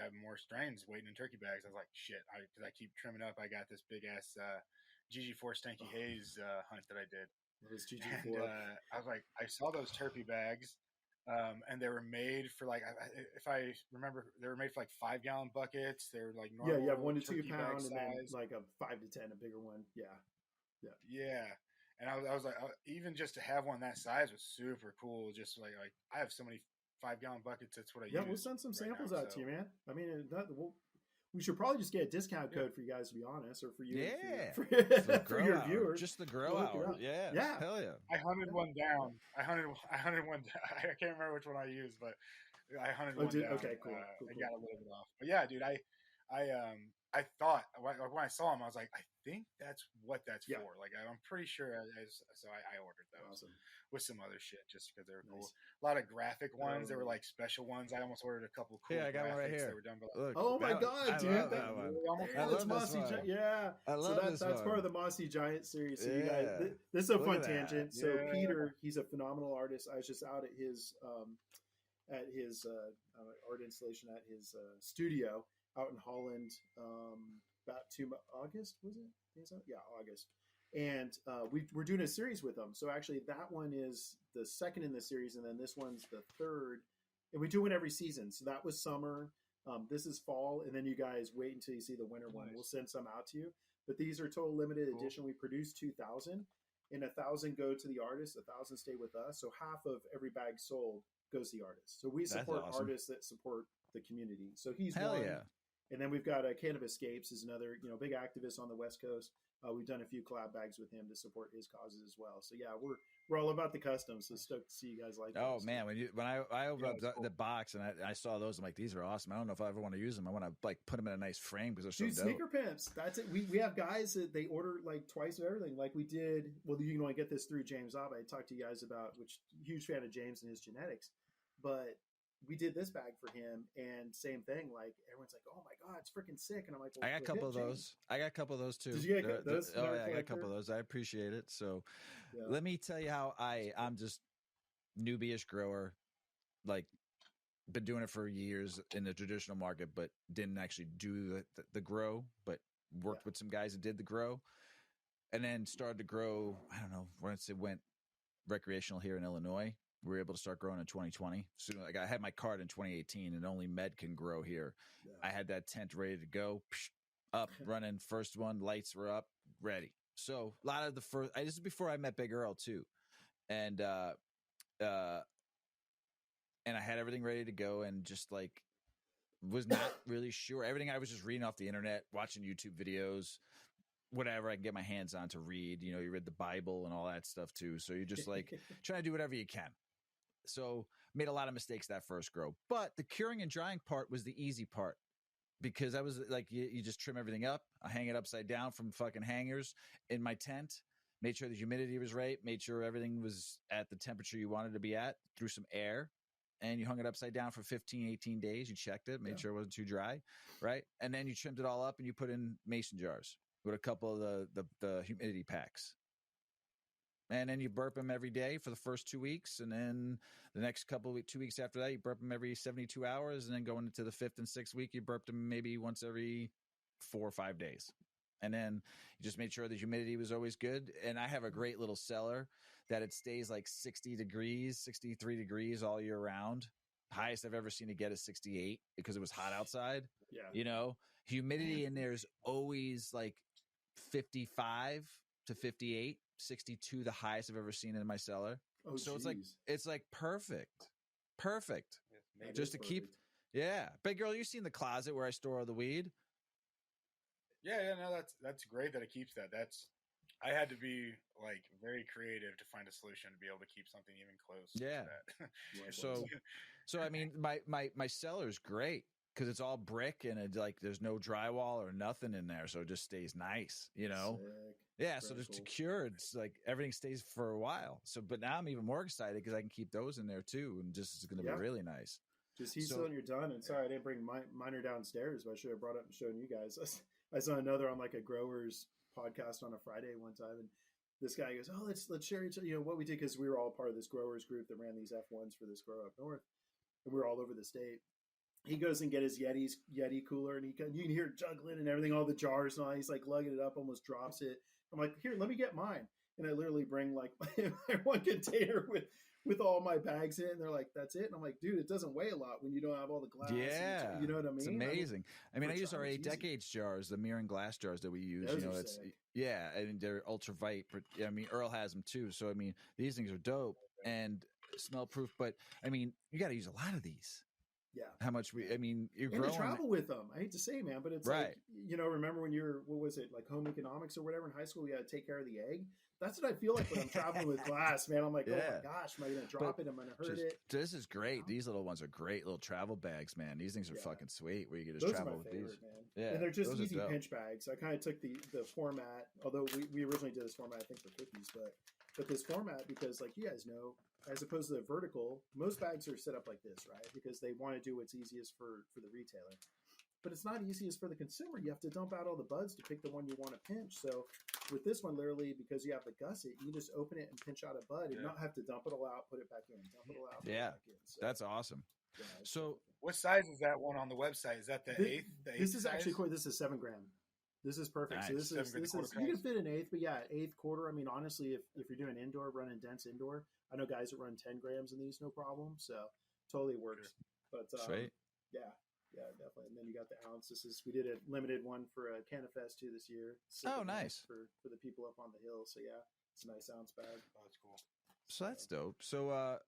have more strains waiting in turkey bags. I was like, shit, because I keep trimming up. I got this big ass GG4 Stanky Haze hunt that I did. What is GG4? And I was like, I saw those turkey bags, and they were made for like, if I remember, they were made for like 5-gallon buckets. They were like normal. Yeah, you have 1 to 2 pound, and then like a 5 to 10, a bigger one. Yeah. And I was like, even just to have one that size was super cool. Just like I have so many 5-gallon buckets. That's what I use. Yeah, we'll send some samples out to you, man. I mean, we should probably just get a discount code for you guys, to be honest, or for you. Yeah. For your viewers. Just the grow hour. Yeah. Hell yeah. I hunted one down. I hunted one down. I can't remember which one I used, but I hunted one down. Okay, cool. I got a little bit off. But yeah, dude, I thought when I saw them, I was like, I think that's what that's for. Like, I'm pretty sure. So I ordered those with some other shit just because they were cool. A lot of graphic ones. They were like special ones. I almost ordered a couple cool. Yeah, I got one right here. They were done by Look, oh my god, dude! That one. That's Mossy Giant. Yeah, I love this that's part of the Mossy Giant series. So you guys, this is a fun tangent. So Peter, he's a phenomenal artist. I was just out at his art installation at his studio out in Holland about August, was it? Yeah, August. And we're doing a series with them. So actually that one is the second in the series, and then this one's the third. And we do it every season. So that was summer. This is fall, and then you guys wait until you see the winter one. We'll send some out to you. But these are total limited edition. We produced 2,000, and 1,000 go to the artist, 1,000 stay with us. So half of every bag sold goes to the artist. So we support artists that support the community. So he's one. Yeah. And then we've got Cannabiscapes is another, big activist on the West Coast. We've done a few collab bags with him to support his causes as well. So yeah, we're all about the customs. So stoked to see you guys like. Oh those. Man, when I opened up the box and I saw those, I'm like, these are awesome. I don't know if I ever want to use them. I want to like put them in a nice frame because they're so dope. Sneaker pimps. That's it. We have guys that they order like twice of everything. Like we did. Well, you can only get this through James Ob. I talked to you guys about, which huge fan of James and his genetics, but. We did this bag for him, and same thing. Like everyone's like, "Oh my god, it's freaking sick!" And I'm like, well, "I got a couple of those. I got a couple of those too." Did you get those? Oh yeah, I got a couple of those. I appreciate it. So, let me tell you how I'm just newbie-ish grower. Like, been doing it for years in the traditional market, but didn't actually do the grow. But worked with some guys that did the grow, and then started to grow. I don't know once it went recreational here in Illinois. We were able to start growing in 2020. So like I had my card in 2018 and only Med can grow here. Yeah. I had that tent ready to go, up, running, first one, lights were up, ready. So a lot of the first, this is before I met Big Earl too. And I had everything ready to go and just like, was not really sure. Everything I was just reading off the internet, watching YouTube videos, whatever I can get my hands on to read. You read the Bible and all that stuff too. So you're just like trying to do whatever you can. So made a lot of mistakes that first grow. But the curing and drying part was the easy part because I was like, you just trim everything up. I hang it upside down from fucking hangers in my tent. Made sure the humidity was right. Made sure everything was at the temperature you wanted to be at. Threw some air. And you hung it upside down for 15, 18 days. You checked it, made sure it wasn't too dry, right? And then you trimmed it all up and you put in mason jars with a couple of the humidity packs. And then you burp them every day for the first 2 weeks. And then the next 2 weeks after that, you burp them every 72 hours. And then going into the 5th and 6th week, you burped them maybe once every 4 or 5 days. And then you just made sure the humidity was always good. And I have a great little cellar that it stays like 60 degrees, 63 degrees all year round. Highest I've ever seen it get is 68 because it was hot outside. Yeah. You know, humidity in there is always like 55 to 58, 62, the highest I've ever seen in my cellar. Oh, so geez. it's like perfect. Yes, Just to keep. Yeah. Big Girl, you seen the closet where I store all the weed? Yeah, no, that's great that it keeps that. I had to be like very creative to find a solution to be able to keep something even close to that. So I mean, my cellar is great because it's all brick and it's like there's no drywall or nothing in there, so it just stays nice, you know. Sick. Yeah, Very so just cool. secure. It's like everything stays for a while. So, but now I'm even more excited because I can keep those in there too, and just it's going to be really nice. Just heat seal and you're done. And sorry, I didn't bring miner downstairs, but I should have brought it up and shown you guys. I saw another on like a growers podcast on a Friday one time, and this guy goes, "Oh, let's share each, what we did because we were all part of this growers group that ran these F1s for this grow up north, and we were all over the state." He goes and get his Yeti cooler, and you can hear it juggling and everything, all the jars and all. He's like lugging it up, almost drops it. I'm like, "Here, let me get mine," and I literally bring like my one container with all my bags in, and they're like, "That's it." And I'm like, "Dude, it doesn't weigh a lot when you don't have all the glass." Yeah, you know what I mean? It's amazing. I mean, I use our 8 easy. decades jars, the mirror and glass jars that we use. Those you know, are it's sick. I mean, they're ultra white. I mean, Earl has them too. So I mean, these things are dope and smell proof. But I mean, you got to use a lot of these. Yeah. How much you're and growing. to travel with them. I hate to say, man, but it's right. like, remember when you're, what was it, like home economics or whatever in high school, you had to take care of the egg. That's what I feel like when I'm traveling with glass, man. I'm like, oh my gosh, am I going to drop it? Am I going to hurt it? This is great. These little ones are great little travel bags, man. These things are fucking sweet where you can just travel with these. Man. Yeah. And they're just easy pinch bags. I kind of took the format, although we originally did this format, I think, for cookies, but this format, because like you guys know, as opposed to the vertical, most bags are set up like this, right? Because they want to do what's easiest for the retailer. But it's not easiest for the consumer. You have to dump out all the buds to pick the one you want to pinch. So with this one, literally, because you have the gusset, you just open it and pinch out a bud and not have to dump it all out, put it back in, dump it all out, put it back in. So, that's awesome. Yeah, so what size is that one on the website? Is that the eighth? This is size? Actually, this is 7 gram. This is perfect. Nice. So this is you can fit an eighth, but yeah, eighth, quarter. I mean, honestly, if you're doing indoor, running dense indoor, I know guys that run 10 grams in these, no problem. So totally works. But sweet. Yeah, definitely. And then you got the ounce. We did a limited one for a Canifest too this year. Oh, nice for the people up on the hill. So yeah, it's a nice ounce bag. Oh, that's cool. So that's dope. So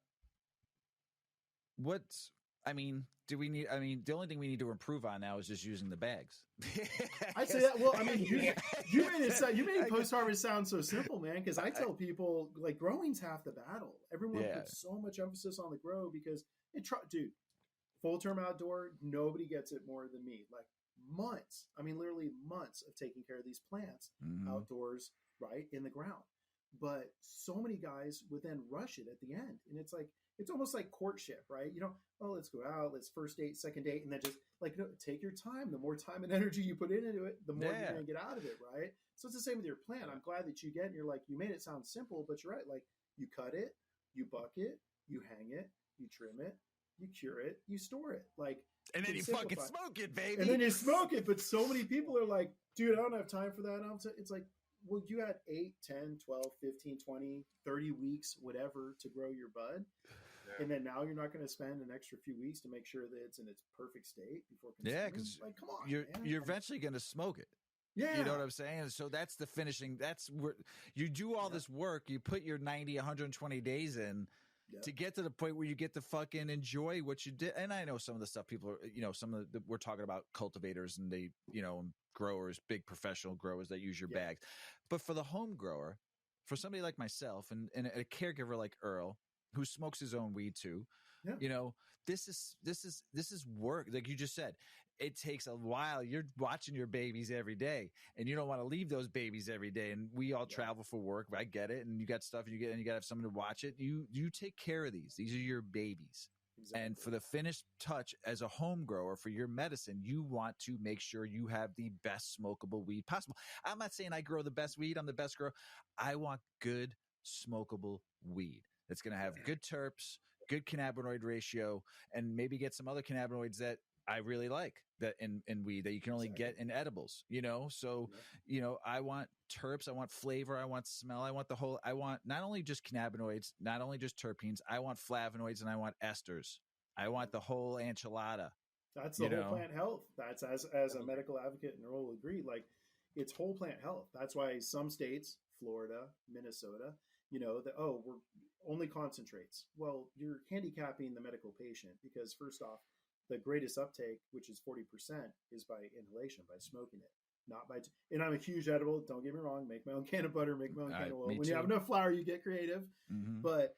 the only thing we need to improve on now is just using the bags. I'd say that. Well, I mean, you made post-harvest sound so simple, man, because I tell people, like, growing's half the battle. Everyone puts so much emphasis on the grow because dude, full-term outdoor, nobody gets it more than me. Like, months, I mean, literally months of taking care of these plants outdoors, right, in the ground. But so many guys would then rush it at the end. And it's like, it's almost like courtship, right? Let's go out, let's first date, second date, and then just like, take your time. The more time and energy you put into it, the more you're going to get out of it, right? So it's the same with your plant. I'm glad that you you made it sound simple, but you're right. Like, you cut it, you buck it, you hang it, you trim it, you cure it, you store it. Like, and then you fucking smoke it, baby. And then you smoke it. But so many people are like, dude, I don't have time for that. It's like, well, you had 8, 10, 12, 15, 20, 30 weeks, whatever, to grow your bud. Yeah. And then now you're not going to spend an extra few weeks to make sure that it's in its perfect state before consuming. Yeah, because like, come on, you're eventually going to smoke it. Yeah. You know what I'm saying? So that's the finishing. That's where you do all this work. You put your 90, 120 days in to get to the point where you get to fucking enjoy what you did. And I know some of the stuff people are, we're talking about cultivators and they, growers, big professional growers that use your bags. But for the home grower, for somebody like myself and a caregiver like Earl, who smokes his own weed too. Yeah. This is work. Like you just said, it takes a while. You're watching your babies every day, and you don't want to leave those babies every day. And we all travel for work. I get it. And you got stuff and you got to have someone to watch it. You take care of these. These are your babies. Exactly. And for the finished touch as a home grower for your medicine, you want to make sure you have the best smokable weed possible. I'm not saying I grow the best weed. I'm the best grower. I want good smokable weed that's going to have good terps, good cannabinoid ratio, and maybe get some other cannabinoids that I really like that in weed that you can only get in edibles, So, I want terps, I want flavor, I want smell, I want not only just cannabinoids, not only just terpenes, I want flavonoids and I want esters. I want the whole enchilada. That's the whole plant health. That's as a medical advocate, and Earl will agree, like it's whole plant health. That's why some states, Florida, Minnesota, we're only concentrates. Well, you're handicapping the medical patient because first off, the greatest uptake, which is 40%, is by inhalation, by smoking it, not by. And I'm a huge edible. Don't get me wrong. Make my own can of butter. Make my own can of oil. When you have enough flour, you get creative. Mm-hmm. But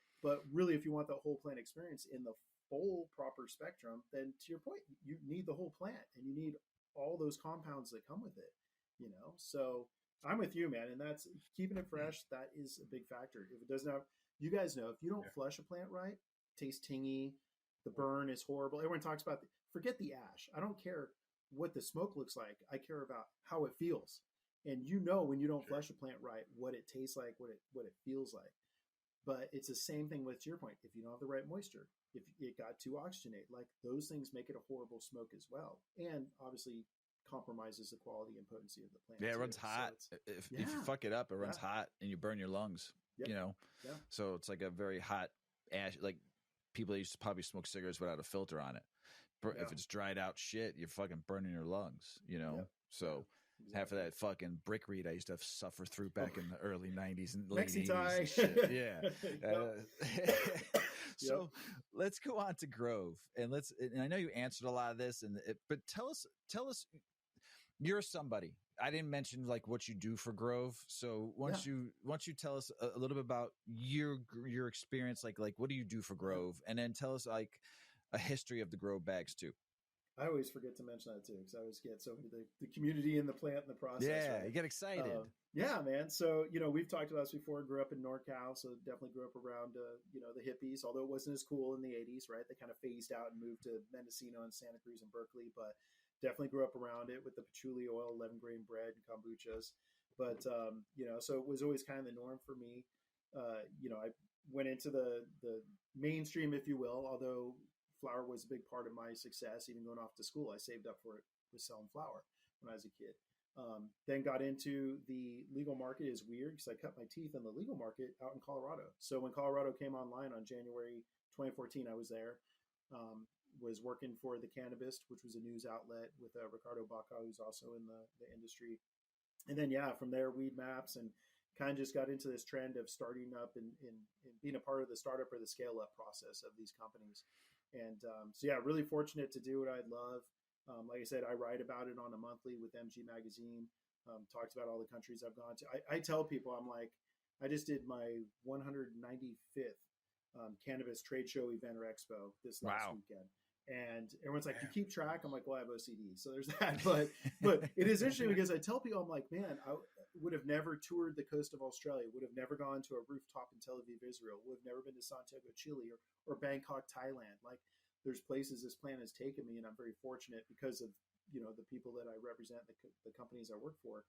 really, if you want the whole plant experience in the full proper spectrum, then to your point, you need the whole plant, and you need all those compounds that come with it. So I'm with you, man. And that's keeping it fresh. That is a big factor. If it doesn't have, you guys know, if you don't flush a plant right, tastes tingy. The burn is horrible. Everyone talks about forget the ash. I don't care what the smoke looks like. I care about how it feels. And when you don't flush a plant right, what it tastes like, what it feels like. But it's the same thing with, to your point, if you don't have the right moisture, if it got too oxygenate, like those things make it a horrible smoke as well. And obviously compromises the quality and potency of the plant. Yeah, it runs hot. So if you fuck it up, it runs hot and you burn your lungs, Yeah. So it's like a very hot ash, like people used to probably smoke cigarettes without a filter on it. If it's dried out shit, you're fucking burning your lungs, So half of that fucking brick reed I used to suffer through back in the early 90s and late 80s. Shit. Yeah. So let's go on to Grove and I know you answered a lot of this but tell us, you're somebody. I didn't mention like what you do for Grove. So once you tell us a little bit about your experience, like what do you do for Grove? And then tell us like a history of the Grove bags too. I always forget to mention that too, because I always get the community and the plant and the process. Yeah, right? You get excited. Yeah, man. So, we've talked about this before. Grew up in NorCal, so definitely grew up around, the hippies, although it wasn't as cool in the 80s, right? They kind of phased out and moved to Mendocino and Santa Cruz and Berkeley, but definitely grew up around it with the patchouli oil, 11-grain bread, and kombuchas. But, so it was always kind of the norm for me. I went into the mainstream, if you will, although flower was a big part of my success. Even going off to school, I saved up for it with selling flower when I was a kid. Then got into the legal market. Is weird because I cut my teeth in the legal market out in Colorado. So when Colorado came online on January 2014, I was there. Was working for The Cannabist, which was a news outlet with Ricardo Baca, who's also in the industry. And then, from there, Weed Maps, and kind of just got into this trend of starting up and being a part of the startup or the scale up process of these companies. And really fortunate to do what I love. Like I said, I write about it on a monthly with MG Magazine. Talks about all the countries I've gone to. I tell people, I'm like, I just did my 195th cannabis trade show event or expo this last weekend. And everyone's like, you keep track? I'm like, well, I have OCD. So there's that. But it is interesting because I tell people, I'm like, man, I would have never toured the coast of Australia, would have never gone to a rooftop in Tel Aviv, Israel, would have never been to Santiago, Chile, or Bangkok, Thailand. Like there's places this plan has taken me, and I'm very fortunate because of, the people that I represent, the companies I work for.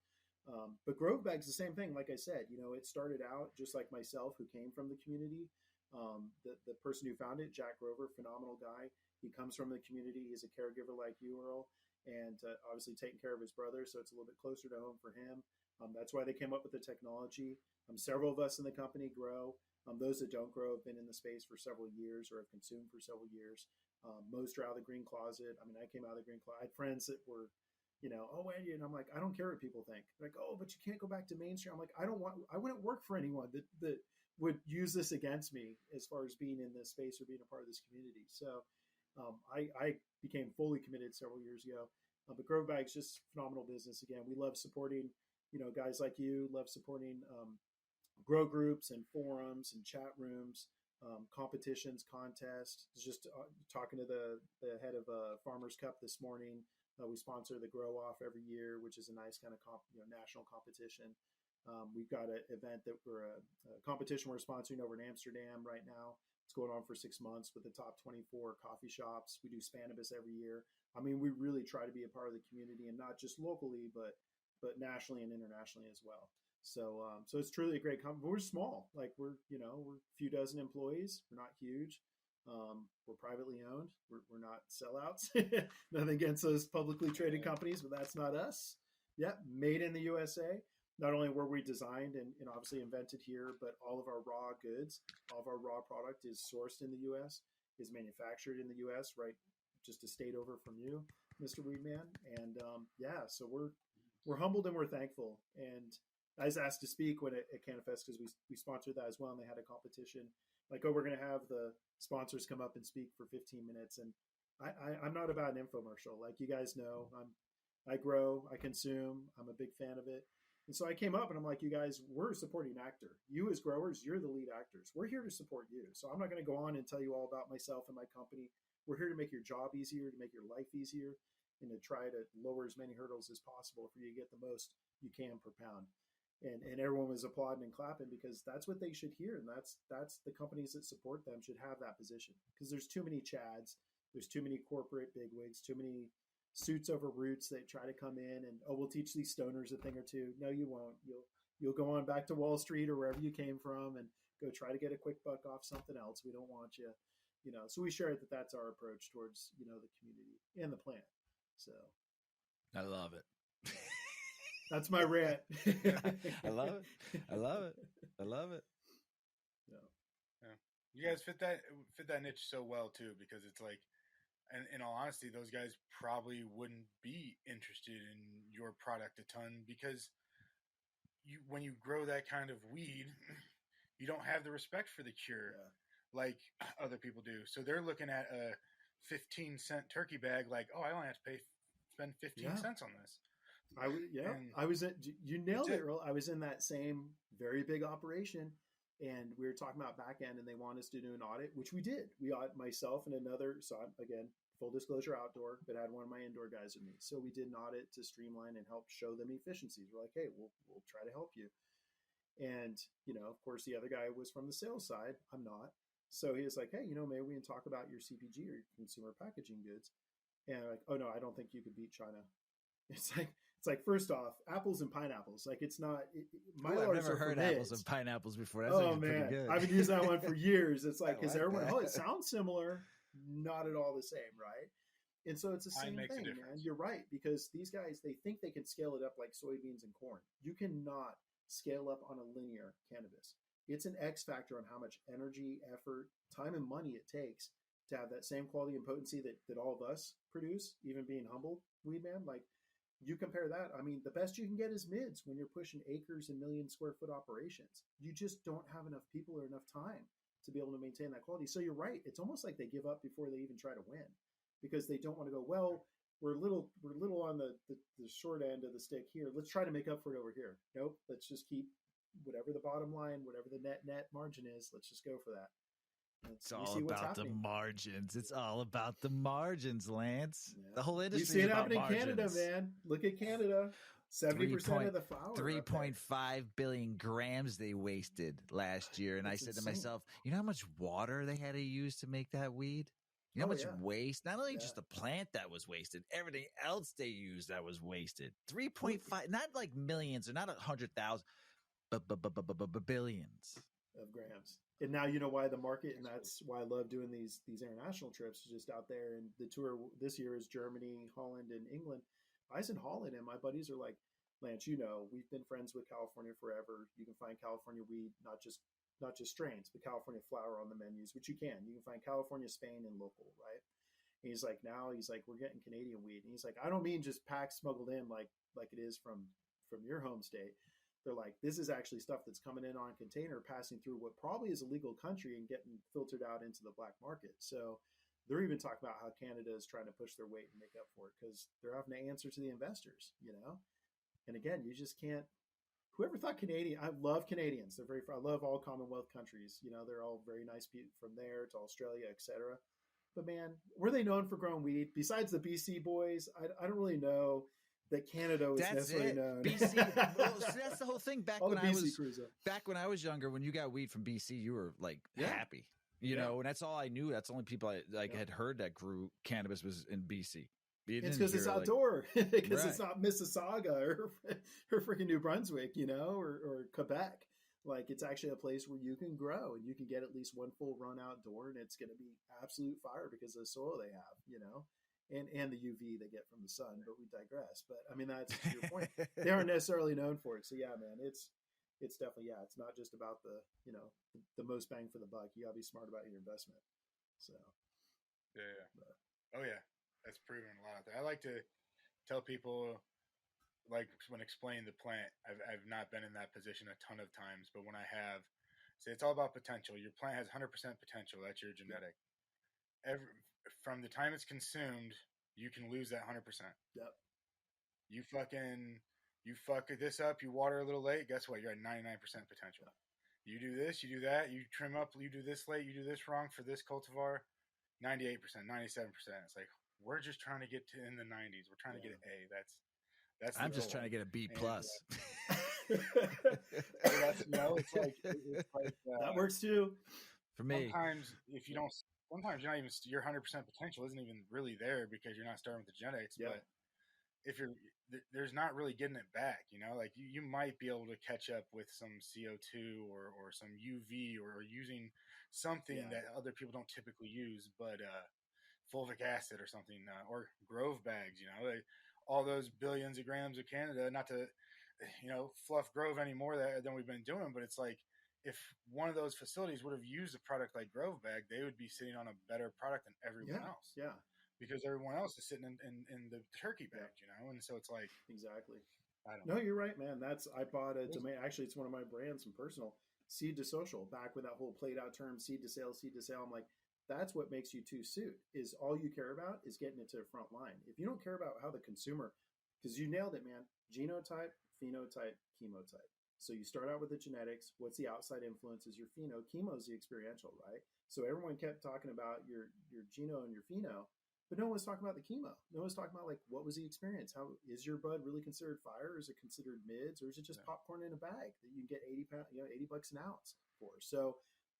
But Grove Bag's the same thing. Like I said, it started out just like myself, who came from the community. The person who founded it, Jack Grover, phenomenal guy. He comes from the community. He's a caregiver like you, Earl, and obviously taking care of his brother. So it's a little bit closer to home for him. That's why they came up with the technology. Several of us in the company grow. Those that don't grow have been in the space for several years or have consumed for several years. Most are out of the green closet. I came out of the green closet. I had friends that were, oh, Andy, and I'm like, I don't care what people think. They're like, oh, but you can't go back to mainstream. I'm like, I wouldn't work for anyone that would use this against me as far as being in this space or being a part of this community. So I became fully committed several years ago. But Grove Bag's just phenomenal business. Again, we love supporting, guys like you, love supporting grow groups and forums and chat rooms. competitions, contests. Just talking to the head of Farmers Cup this morning. We sponsor the Grow Off every year, which is a nice kind of national competition. We've got an event that a competition we're sponsoring over in Amsterdam right now. It's going on for 6 months with the top 24 coffee shops. We do Spanibus every year. I mean, we really try to be a part of the community, and not just locally, but nationally and internationally as well. So it's truly a great company. We're small, like we're a few dozen employees. We're not huge. We're privately owned. We're not sellouts. Nothing against those publicly traded companies, but that's not us. Yeah, made in the USA. Not only were we designed and obviously invented here, but all of our raw goods, all of our raw product is sourced in the U.S., is manufactured in the U.S., right? Just a state over from you, Mr. Weedman. And so we're humbled and we're thankful. And I was asked to speak when at CannaFest because we sponsored that as well, and they had a competition. Like, we're going to have the sponsors come up and speak for 15 minutes. And I'm not about an infomercial. Like you guys know, I grow, I consume, I'm a big fan of it. And so I came up and I'm like, you guys, we're a supporting actor. You as growers, you're the lead actors. We're here to support you. So I'm not going to go on and tell you all about myself and my company. We're here to make your job easier, to make your life easier, and to try to lower as many hurdles as possible for you to get the most you can per pound. And everyone was applauding and clapping because that's what they should hear. And that's the companies that support them should have that position, because there's too many Chads. There's too many corporate bigwigs, too many suits over roots that try to come in and, we'll teach these stoners a thing or two. No, you won't. You'll go on back to Wall Street or wherever you came from and go try to get a quick buck off something else. We don't want you, so we share that that's our approach towards, the community and the plant. So I love it. That's my rant. I love it. I love it. I love it. Yeah. You guys fit that niche so well too, because it's like, and in all honesty, those guys probably wouldn't be interested in your product a ton because when you grow that kind of weed, you don't have the respect for the cure like other people do. So they're looking at a 15-cent turkey bag like, oh, I only have to spend 15 cents on this. I was you nailed it, Earl. I was in that same very big operation, and we were talking about back end, and they want us to do an audit, which we did. We myself and another, so again, full disclosure, outdoor, but I had one of my indoor guys with me. So we did an audit to streamline and help show them efficiencies. We're like, hey, we'll try to help you. And, of course, the other guy was from the sales side. I'm not. So he was like, hey, maybe we can talk about your CPG or your consumer packaging goods. And I'm like, oh no, I don't think you could beat China. It's like first off, apples and pineapples. Like, it's not. I've never heard apples and pineapples before. That's man, good. I've been using that one for years. It's like, because everyone, it sounds similar, not at all the same, right? And so it's the same thing, man. You're right, because these guys, they think they can scale it up like soybeans and corn. You cannot scale up on a linear cannabis. It's an X factor on how much energy, effort, time, and money it takes to have that same quality and potency that all of us produce, even being humble, Weedman. Like, you compare that, I mean, the best you can get is mids when you're pushing acres and million square foot operations. You just don't have enough people or enough time to be able to maintain that quality. So you're right. It's almost like they give up before they even try to win, because they don't want to go, well, we're a little on the short end of the stick here. Let's try to make up for it over here. Nope. Let's just keep whatever the bottom line, whatever the net margin is. Let's just go for that. It's all about the margins. It's all about the margins, Lance. Yeah. The whole industry. You see it happen in Canada, man. Look at Canada. 70% of the flower. 3.5 billion grams they wasted last year. And I said to myself, you know how much water they had to use to make that weed? You know how much waste? Not only just the plant that was wasted, everything else they used that was wasted. 3.5, not like millions or not 100,000, but billions of grams. And now you know why the market, and that's why I love doing these international trips, just out there. And the tour this year is Germany, Holland, and England. I was in Holland, and my buddies are like, Lance, we've been friends with California forever. You can find California weed, not just strains, but California flower on the menus, which you can. You can find California, Spain, and local, right? And he's like, we're getting Canadian weed. And he's like, I don't mean just packs smuggled in like it is from your home state. They're like, this is actually stuff that's coming in on a container, passing through what probably is a legal country and getting filtered out into the black market. So they're even talking about how Canada is trying to push their weight and make up for it, because they're having to answer to the investors, And again, you just can't. whoever thought Canadian? I love Canadians. I love all Commonwealth countries. They're all very nice people from there to Australia, etc. But man, were they known for growing weed? Besides the BC boys, I don't really know that Canada was necessarily known. BC. Well, see, that's the whole thing. Back when I was younger, when you got weed from BC, you were like happy, you know. And that's all I knew. That's the only people I had heard that grew cannabis was in BC. It's because it's outdoor, because it's not Mississauga or freaking New Brunswick, or Quebec. Like, it's actually a place where you can grow and you can get at least one full run outdoor, and it's going to be absolute fire because of the soil they have, and the UV they get from the sun. But we digress. But I mean, that's your point. They aren't necessarily known for it. So yeah, man, it's definitely, it's not just about the most bang for the buck. You got to be smart about your investment. So yeah. But, oh yeah, that's proven a lot. I like to tell people, like, when explaining the plant, I've not been in that position a ton of times, but when I have, say it's all about potential. Your plant has 100% potential. That's your genetic. From the time it's consumed, you can lose that 100%. Yep. You fuck this up. You water a little late. Guess what? You're at 99% potential. Yep. You do this. You do that. You trim up. You do this late. You do this wrong for this cultivar. 98%, 97%. It's like, we're just trying to get in the 90s. We're trying to get an A. I'm just trying to get a B plus. It's like that works too for me. Sometimes you're not even, your 100% potential isn't even really there because you're not starting with the genetics. But if there's not really getting it back, like you might be able to catch up with some CO2 or some UV or using something that other people don't typically use, but fulvic acid or something, or Grove bags, all those billions of grams of Canada, not to, fluff Grove anymore than we've been doing, but it's like, if one of those facilities would have used a product like Grove bag, they would be sitting on a better product than everyone else. Yeah. Because everyone else is sitting in the turkey bags, and so it's like, exactly. I don't know. You're right, man. I bought a domain. Actually, it's one of my brands, some personal Seed to Social, back with that whole played out term, seed to sale. I'm like, that's what makes you 2Suit, is all you care about is getting it to the front line. If you don't care about how the consumer, because you nailed it, man, genotype, phenotype, chemotype. So you start out with the genetics. What's the outside influence is your pheno. Chemo is the experiential, right? So everyone kept talking about your geno and your pheno, but no one was talking about the chemo. No one was talking about, like, what was the experience? How is your bud really considered fire? Is it considered mids, or is it just popcorn in a bag that you can get $80 an ounce for? So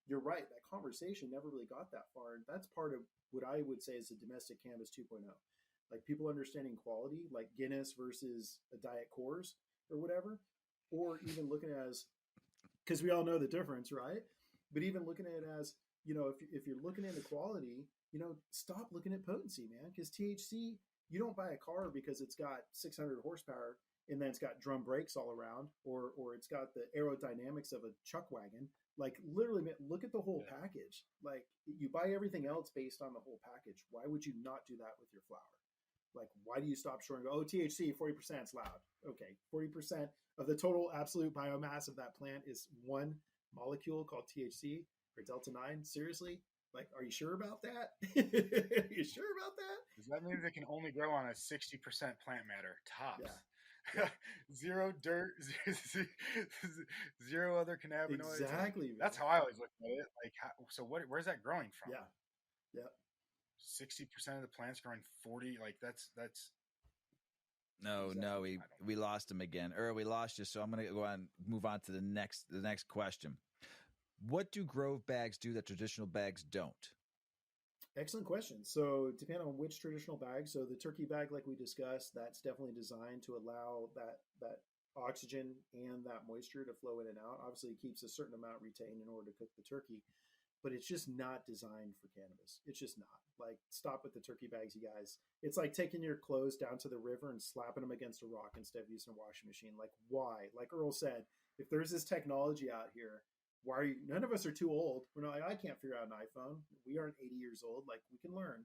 you're right. That conversation never really got that far. And that's part of what I would say is the domestic cannabis 2.0. Like, people understanding quality, like Guinness versus a Diet Coors or whatever, or even looking at it as, because we all know the difference, right? But even looking at it as, if you're looking into quality, stop looking at potency, man. Because THC, you don't buy a car because it's got 600 horsepower and then it's got drum brakes all around, or it's got the aerodynamics of a chuck wagon. Like, literally, man, look at the whole package. Like, you buy everything else based on the whole package. Why would you not do that with your flower? Like, why do you stop short and go, THC, 40% is loud? Okay, 40% of the total absolute biomass of that plant is one molecule called THC or Delta-9. Seriously? Like, are you sure about that? Are you sure about that? Does that mean they can only grow on a 60% plant matter, tops? Yeah. Zero dirt, zero other cannabinoids. Exactly. Man. That's how I always look at it. Like, where's that growing from? Yeah. 60% of the plants growing 40. Like, that's. No, we lost him again. We lost you. So I'm going to move on to the next question. What do Grove bags do that traditional bags don't? Excellent question. So depending on which traditional bag, so the turkey bag, like we discussed, that's definitely designed to allow that oxygen and that moisture to flow in and out. Obviously, it keeps a certain amount retained in order to cook the turkey, but it's just not designed for cannabis. It's just not. Like, stop with the turkey bags, you guys. It's like taking your clothes down to the river and slapping them against a rock instead of using a washing machine. Like, why? Like Earl said, if there's this technology out here, why are you? None of us are too old. We're not like, I can't figure out an iPhone. We aren't 80 years old. Like, we can learn.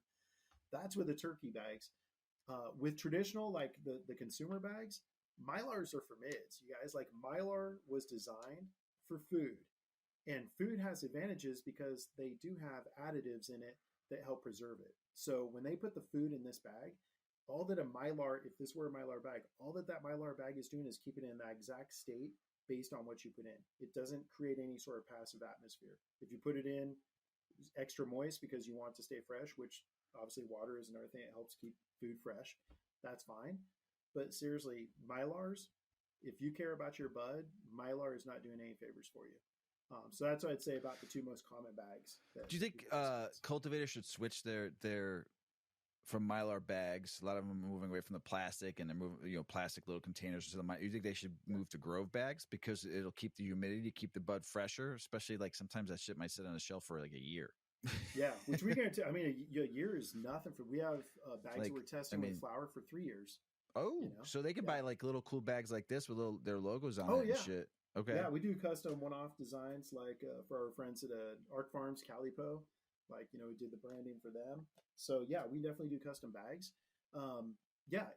That's with the turkey bags. With traditional, like the consumer bags, Mylars are for mids. You guys, like, Mylar was designed for food. And food has advantages because they do have additives in it that help preserve it. So when they put the food in this bag, all that a Mylar, if this were a Mylar bag, all that Mylar bag is doing is keeping it in that exact state based on what you put in. It doesn't create any sort of passive atmosphere. If you put it in extra moist because you want to stay fresh, which obviously water is another thing that helps keep food fresh, that's fine. But seriously, Mylars, if you care about your bud, Mylar is not doing any favors for you. So that's what I'd say about the two most common bags. Do you think cultivators should switch their from Mylar bags? A lot of them are moving away from the plastic, and they're moving, plastic little containers. You think they should move to Grove bags because it'll keep the humidity, keep the bud fresher? Especially like sometimes that shit might sit on a shelf for like a year. Yeah, which we guarantee. I mean, a year is nothing for. We have bags that we're testing with flower for 3 years. Oh, so they could buy like little cool bags like this with their logos on it and shit. Okay. Yeah, we do custom one-off designs like for our friends at Arc Farms, Calipo. Like, we did the branding for them. So yeah, we definitely do custom bags.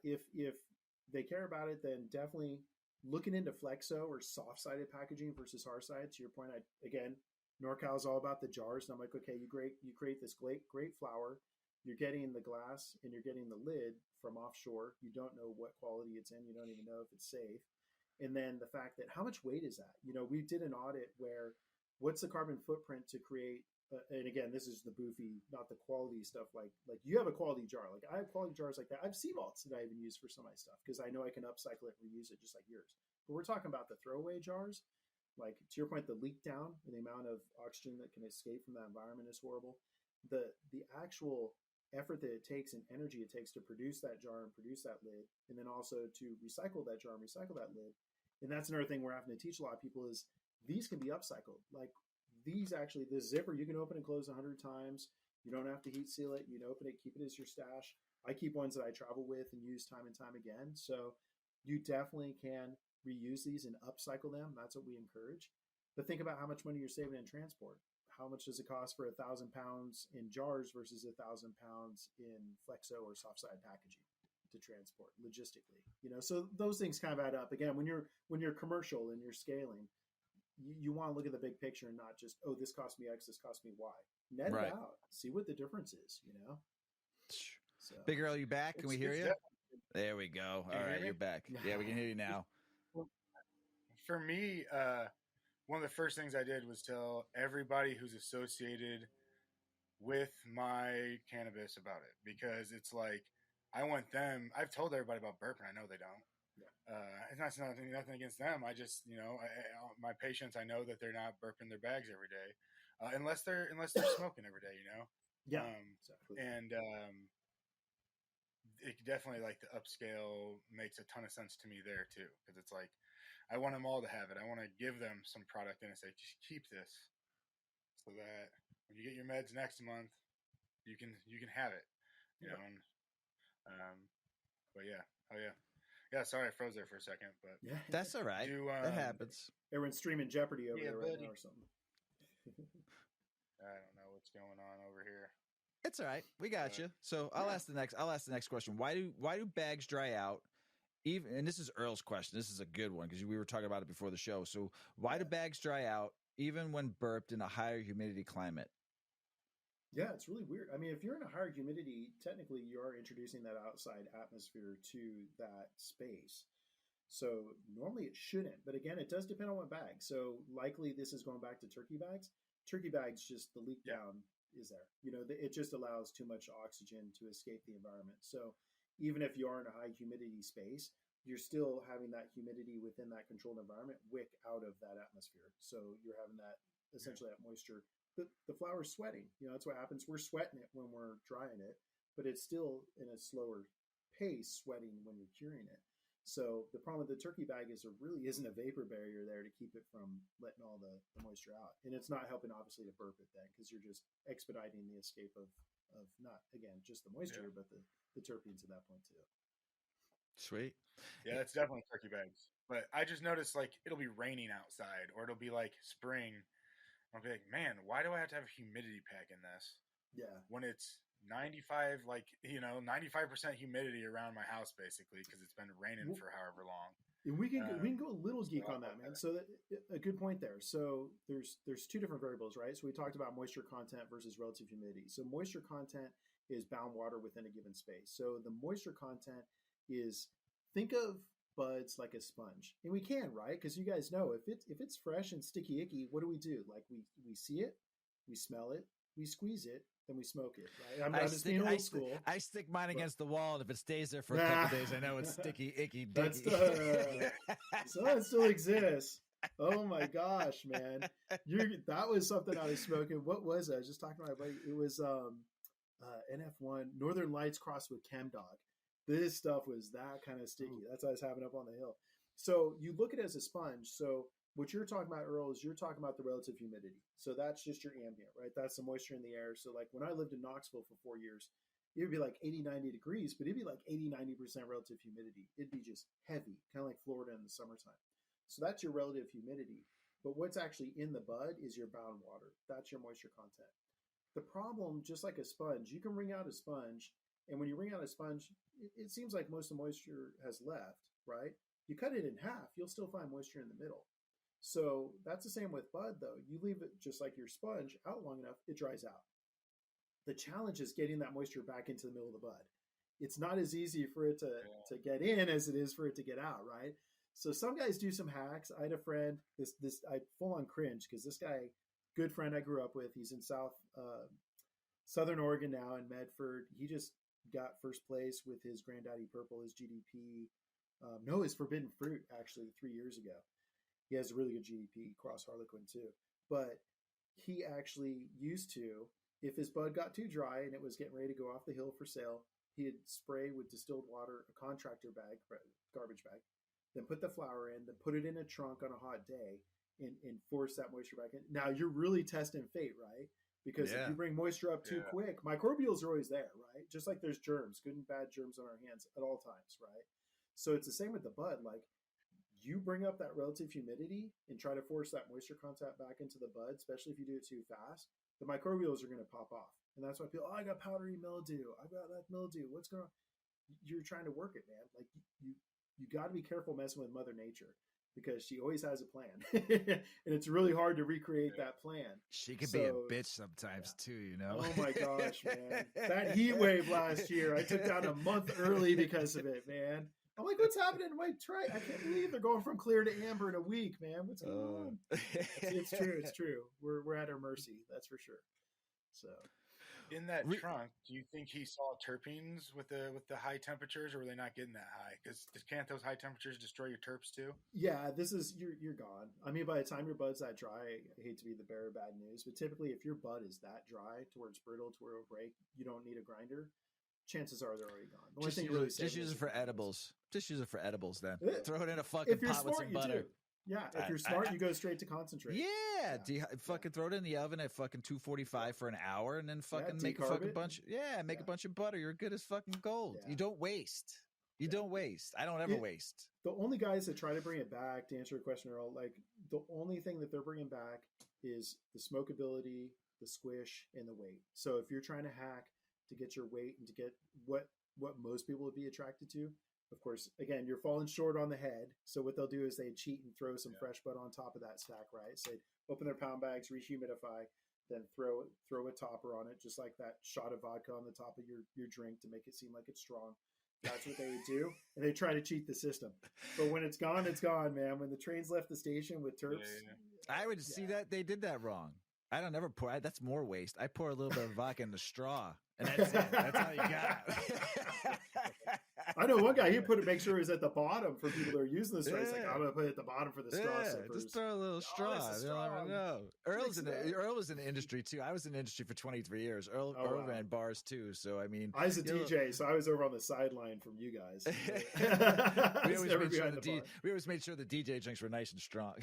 If they care about it, then definitely looking into flexo or soft-sided packaging versus hard-sided. To your point, again, NorCal is all about the jars. And I'm like, okay, you create this great flower. You're getting the glass and you're getting the lid from offshore. You don't know what quality it's in. You don't even know if it's safe. And then the fact that how much weight is that? We did an audit where what's the carbon footprint to create, and again, this is the boofy, not the quality stuff. Like you have a quality jar. Like I have quality jars like that. I have sea vaults that I even use for some of my stuff because I know I can upcycle it and reuse it just like yours. But we're talking about the throwaway jars. Like to your point, the leak down and the amount of oxygen that can escape from that environment is horrible. The actual effort that it takes and energy it takes to produce that jar and produce that lid, and then also to recycle that jar and recycle that lid. And that's another thing we're having to teach a lot of people is these can be upcycled. Like these actually, the zipper, you can open and close 100 times. You don't have to heat seal it. You can open it, keep it as your stash. I keep ones that I travel with and use time and time again. So you definitely can reuse these and upcycle them. That's what we encourage. But think about how much money you're saving in transport. How much does it cost for 1,000 pounds in jars versus 1,000 pounds in flexo or soft side packaging to transport logistically? So those things kind of add up. Again, when you're commercial and you're scaling, you want to look at the big picture and not just, this cost me X, this cost me Y. Net it out, see what the difference is. So, Big Earl, you back? Can we hear you? There we go. All right, you're back. Yeah, we can hear you now. For me, one of the first things I did was tell everybody who's associated with my cannabis about it, because it's like I want them. I've told everybody about burp, and I know they don't. Yeah. It's not nothing against them. I just, my patients, I know that they're not burping their bags every day, unless they're smoking every day. Yeah, exactly. And it definitely, like, the upscale makes a ton of sense to me there too, because it's like I want them all to have it. I want to give them some product and say, just keep this, so that when you get your meds next month, you can have it. But yeah, sorry I froze there for a second, but yeah, that's all right. That happens. Everyone's streaming Jeopardy over there right now or something. I don't know what's going on over here. It's all right. We got you. So I'll ask the next question. Why do bags dry out? And this is Earl's question. This is a good one because we were talking about it before the show. So why do bags dry out even when burped in a higher humidity climate? Yeah, it's really weird. I mean, if you're in a higher humidity, technically you are introducing that outside atmosphere to that space. So normally it shouldn't, but again, it does depend on what bag. So likely this is going back to turkey bags. Turkey bags, just the leak down is there. It just allows too much oxygen to escape the environment. So even if you are in a high humidity space, you're still having that humidity within that controlled environment wick out of that atmosphere. So you're having that essentially that moisture. The flower's sweating. That's what happens. We're sweating it when we're drying it, but it's still in a slower pace sweating when you're curing it. So the problem with the turkey bag is there really isn't a vapor barrier there to keep it from letting all the moisture out. And it's not helping, obviously, to burp it then, because you're just expediting the escape of not, again, just the moisture, but the terpenes at that point too. Sweet. Yeah, that's definitely turkey bags. But I just noticed, like, it'll be raining outside, or it'll be like spring. I'll be like, man, why do I have to have a humidity pack in this? Yeah. When it's 95% humidity around my house, basically, because it's been raining for however long. And we can go a little geek on that, man. So a good point there. So there's two different variables, right? So we talked about moisture content versus relative humidity. So moisture content is bound water within a given space. So the moisture content is, think of buds like a sponge, and we can, right? Because you guys know if it's fresh and sticky icky, what do? Like we see it, we smell it, we squeeze it, then we smoke it, right? I'm just being old school. I stick mine against the wall, and if it stays there for a couple days, I know it's sticky, icky, dicky. So that still exists. Oh my gosh, man! That was something I was smoking. What was it? I was just talking to my buddy. It was NF1 Northern Lights crossed with Chem Dog. This stuff was that kind of sticky. That's what I was having up on the hill. So you look at it as a sponge. So what you're talking about, Earl, is you're talking about the relative humidity. So that's just your ambient, right? That's the moisture in the air. So like when I lived in Knoxville for 4 years, it would be like 80, 90 degrees, but it'd be like 80, 90% relative humidity. It'd be just heavy, kind of like Florida in the summertime. So that's your relative humidity. But what's actually in the bud is your bound water. That's your moisture content. The problem, just like a sponge, you can wring out a sponge, and when you wring out a sponge, it seems like most of the moisture has left, right? You cut it in half, you'll still find moisture in the middle. So that's the same with bud, though. You leave it just like your sponge out long enough, it dries out. The challenge is getting that moisture back into the middle of the bud. It's not as easy for it to get in as it is for it to get out, right? So some guys do some hacks. I had a friend, I full on cringe because this guy, good friend I grew up with, he's in Southern Oregon now in Medford. He just got first place with his Granddaddy Purple, his GDP. His Forbidden Fruit, actually, 3 years ago. He has a really good GDP, cross Harlequin too. But he actually used to, if his bud got too dry and it was getting ready to go off the hill for sale, he'd spray with distilled water, a contractor bag, garbage bag, then put the flower in, then put it in a trunk on a hot day and force that moisture back in. Now, you're really testing fate, right? Because if you bring moisture up too quick, microbials are always there, right? Just like there's germs, good and bad germs on our hands at all times, right? So it's the same with the bud. Like, you bring up that relative humidity and try to force that moisture content back into the bud, especially if you do it too fast, the microbials are going to pop off. And that's why people, I got powdery mildew. I got that mildew. What's going on? You're trying to work it, man. Like, you got to be careful messing with Mother Nature, because she always has a plan. And it's really hard to recreate that plan. She can be a bitch sometimes too, you know? Oh my gosh, man. That heat wave last year, I took down a month early because of it, man. I'm like, what's happening to my trike? I can't believe they're going from clear to amber in a week, man. What's going on? It's true. It's true. We're at her mercy. That's for sure. So, in that trunk, do you think he saw terpenes with the high temperatures, or were they not getting that high? Because can't those high temperatures destroy your terps too? Yeah, you're gone. I mean, by the time your bud's that dry, I hate to be the bearer of bad news, but typically if your bud is that dry to where it's brittle, to where it'll break, you don't need a grinder. Chances are they're already gone. Just use it for edibles. Just use it for edibles then. Throw it in a fucking pot with some butter. Yeah, if you're smart, you go straight to concentrate. Yeah. Fucking throw it in the oven at fucking 245 for an hour, and then fucking make a fucking bunch. Make a bunch of butter. You're good as fucking gold. You don't waste. You don't waste. I don't ever waste. The only guys that try to bring it back, to answer your question, Earl, like the only thing that they're bringing back is the smokability, the squish, and the weight. So if you're trying to hack to get your weight and to get what most people would be attracted to, of course, again, you're falling short on the head. So what they'll do is they cheat and throw some fresh bud on top of that stack, right? So they open their pound bags, rehumidify, then throw a topper on it, just like that shot of vodka on the top of your drink to make it seem like it's strong. That's what they would do. And they try to cheat the system. But when it's gone, man. When the train's left the station with terps. I would see that they did that wrong. I don't ever pour. That's more waste. I pour a little bit of vodka in the straw, and that's it. That's all you got. I know one guy, make sure he's at the bottom for people that are using the straw. He's like, I'm going to put it at the bottom for the straw sippers. Just throw a little straw. You never know. Earl was in the industry too. I was in the industry for 23 years. Earl ran bars too. So, I mean. I was a DJ, so I was over on the sideline from you guys. We always made sure the DJ drinks were nice and strong.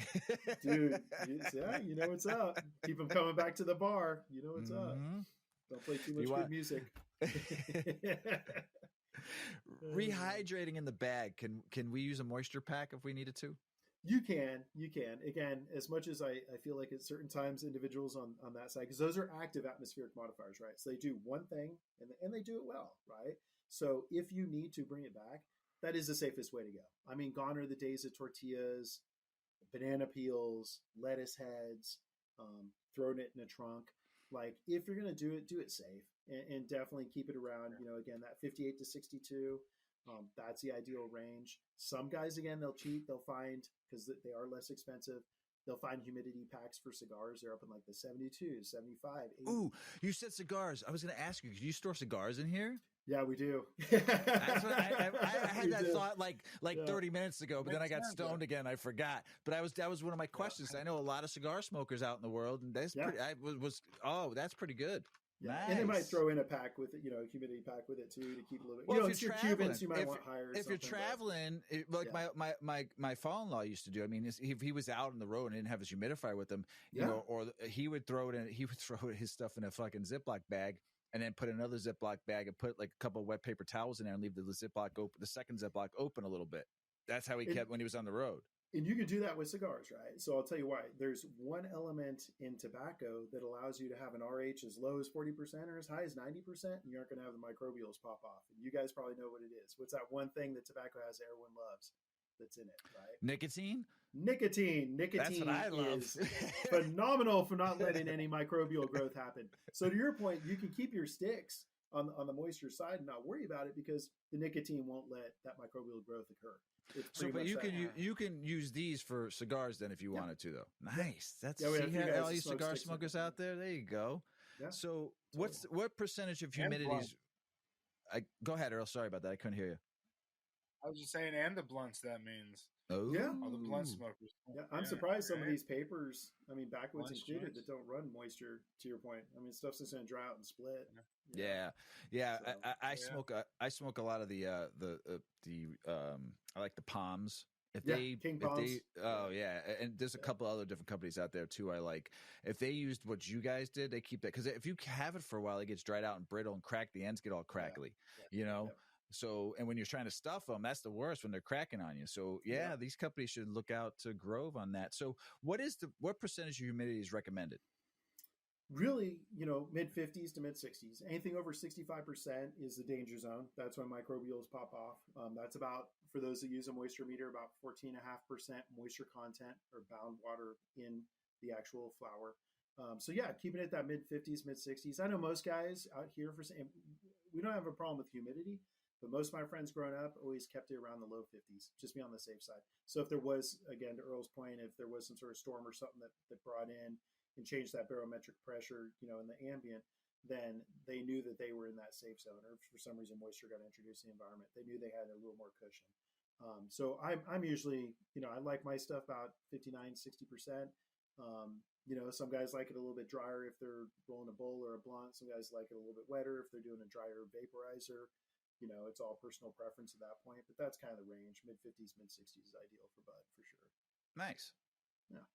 Dude, you know what's up. Keep them coming back to the bar. You know what's up. Don't play too much good music. Rehydrating in the bag. Can we use a moisture pack if we needed to? You can. Again, as much as I feel like at certain times individuals on that side, because those are active atmospheric modifiers, right? So they do one thing and they do it well, right? So if you need to bring it back, that is the safest way to go. I mean, gone are the days of tortillas, banana peels, lettuce heads, throwing it in a trunk. Like, if you're going to do it safe and definitely keep it around, again, that 58 to 62. That's the ideal range. Some guys, again, they'll cheat. They'll find, because they are less expensive, they'll find humidity packs for cigars. They're up in like the 72, 75, 80. Ooh, you said cigars. I was going to ask you, do you store cigars in here? Yeah, we do. That's what I had that thought like 30 minutes ago, but then I got stoned again. I forgot. But that was one of my questions. I know a lot of cigar smokers out in the world, and that's that's pretty good. Yeah. Nice. And they might throw in a pack with it, a humidity pack with it too, to keep a little bit. Well, if you're Cubans, you might want higher. If you're traveling, my father-in-law used to do. I mean, if he was out on the road and didn't have his humidifier with him, or he would throw it in. He would throw his stuff in a fucking Ziploc bag, and then put another Ziploc bag and put like a couple of wet paper towels in there and leave the Ziploc open, the second Ziploc open a little bit. That's how he kept when he was on the road. And you can do that with cigars, right? So I'll tell you why. There's one element in tobacco that allows you to have an RH as low as 40% or as high as 90%, and you aren't going to have the microbials pop off. And you guys probably know what it is. What's that one thing that tobacco has that everyone loves that's in it, right? Nicotine? Nicotine. That's what I love. Is phenomenal for not letting any microbial growth happen. So to your point, you can keep your sticks on the moisture side and not worry about it, because the nicotine won't let that microbial growth occur. But you can use these for cigars then if you wanted to, though. Nice. That's all you cigar smokers out there. There you go. Yeah. So what percentage of humidities? Go ahead, Earl. Sorry about that. I couldn't hear you. I was just saying, and the blunts. That means all the blunt smokers. Yeah, I'm surprised some of these papers. I mean, backwoods included, that don't run moisture. To your point, I mean, stuff's just going to dry out and split. Yeah. So, I smoke a lot of the I like the palms. King palms. And there's a couple other different companies out there too. I like if they used what you guys did, they keep that, because if you have it for a while, it gets dried out and brittle and cracked. The ends get all crackly, So, and when you're trying to stuff them, that's the worst, when they're cracking on you. So these companies should look out to Grove on that. So what percentage of humidity is recommended? Really, mid 50s to mid 60s. Anything over 65% is the danger zone. That's when microbials pop off. That's about, for those that use a moisture meter, about 14.5% moisture content or bound water in the actual flower. Keeping it that mid 50s, mid 60s. I know most guys out here, we don't have a problem with humidity, but most of my friends growing up always kept it around the low 50s, just be on the safe side. So if there was, again, to Earl's point, if there was some sort of storm or something that brought in and changed that barometric pressure, in the ambient, then they knew that they were in that safe zone, or for some reason moisture got introduced in the environment. They knew they had a little more cushion. So I'm usually, I like my stuff about 59, 60%. Some guys like it a little bit drier if they're rolling a bowl or a blunt. Some guys like it a little bit wetter if they're doing a drier vaporizer. It's all personal preference at that point, but that's kind of the range. Mid 50s, mid 60s is ideal for bud, for sure. Nice. Yeah.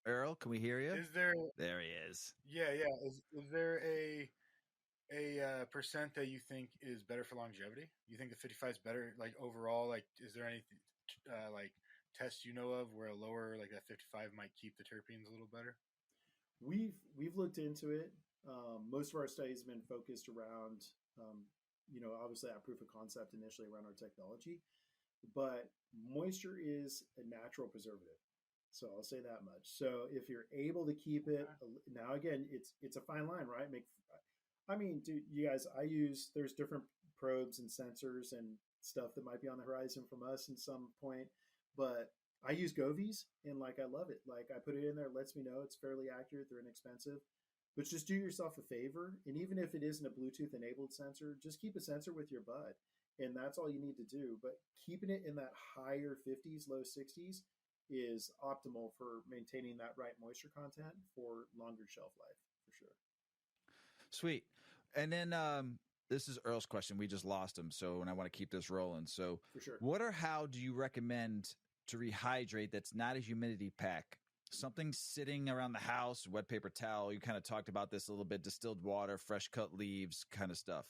Earl, can we hear you? There he is. Yeah. Is there a percent that you think is better for longevity? You think the 55 is better, like overall? Like, is there any like tests you know of where a lower, like that 55, might keep the terpenes a little better? We've looked into it. Most of our studies have been focused around, obviously that proof of concept initially around our technology, but moisture is a natural preservative. So I'll say that much. So if you're able to keep it, now again, it's a fine line, right? Dude, you guys, there's different probes and sensors and stuff that might be on the horizon from us in some point, but I use Govies and I love it. Like, I put it in there, it lets me know it's fairly accurate. They're inexpensive, but just do yourself a favor. And even if it isn't a Bluetooth enabled sensor, just keep a sensor with your bud. And that's all you need to do. But keeping it in that higher 50s, low 60s is optimal for maintaining that right moisture content for longer shelf life, for sure. Sweet. And then this is Earl's question. We just lost him, and I want to keep this rolling. So for sure. What or how do you recommend to rehydrate that's not a humidity pack? Something sitting around the house, wet paper towel. You kind of talked about this a little bit, distilled water, fresh cut leaves kind of stuff.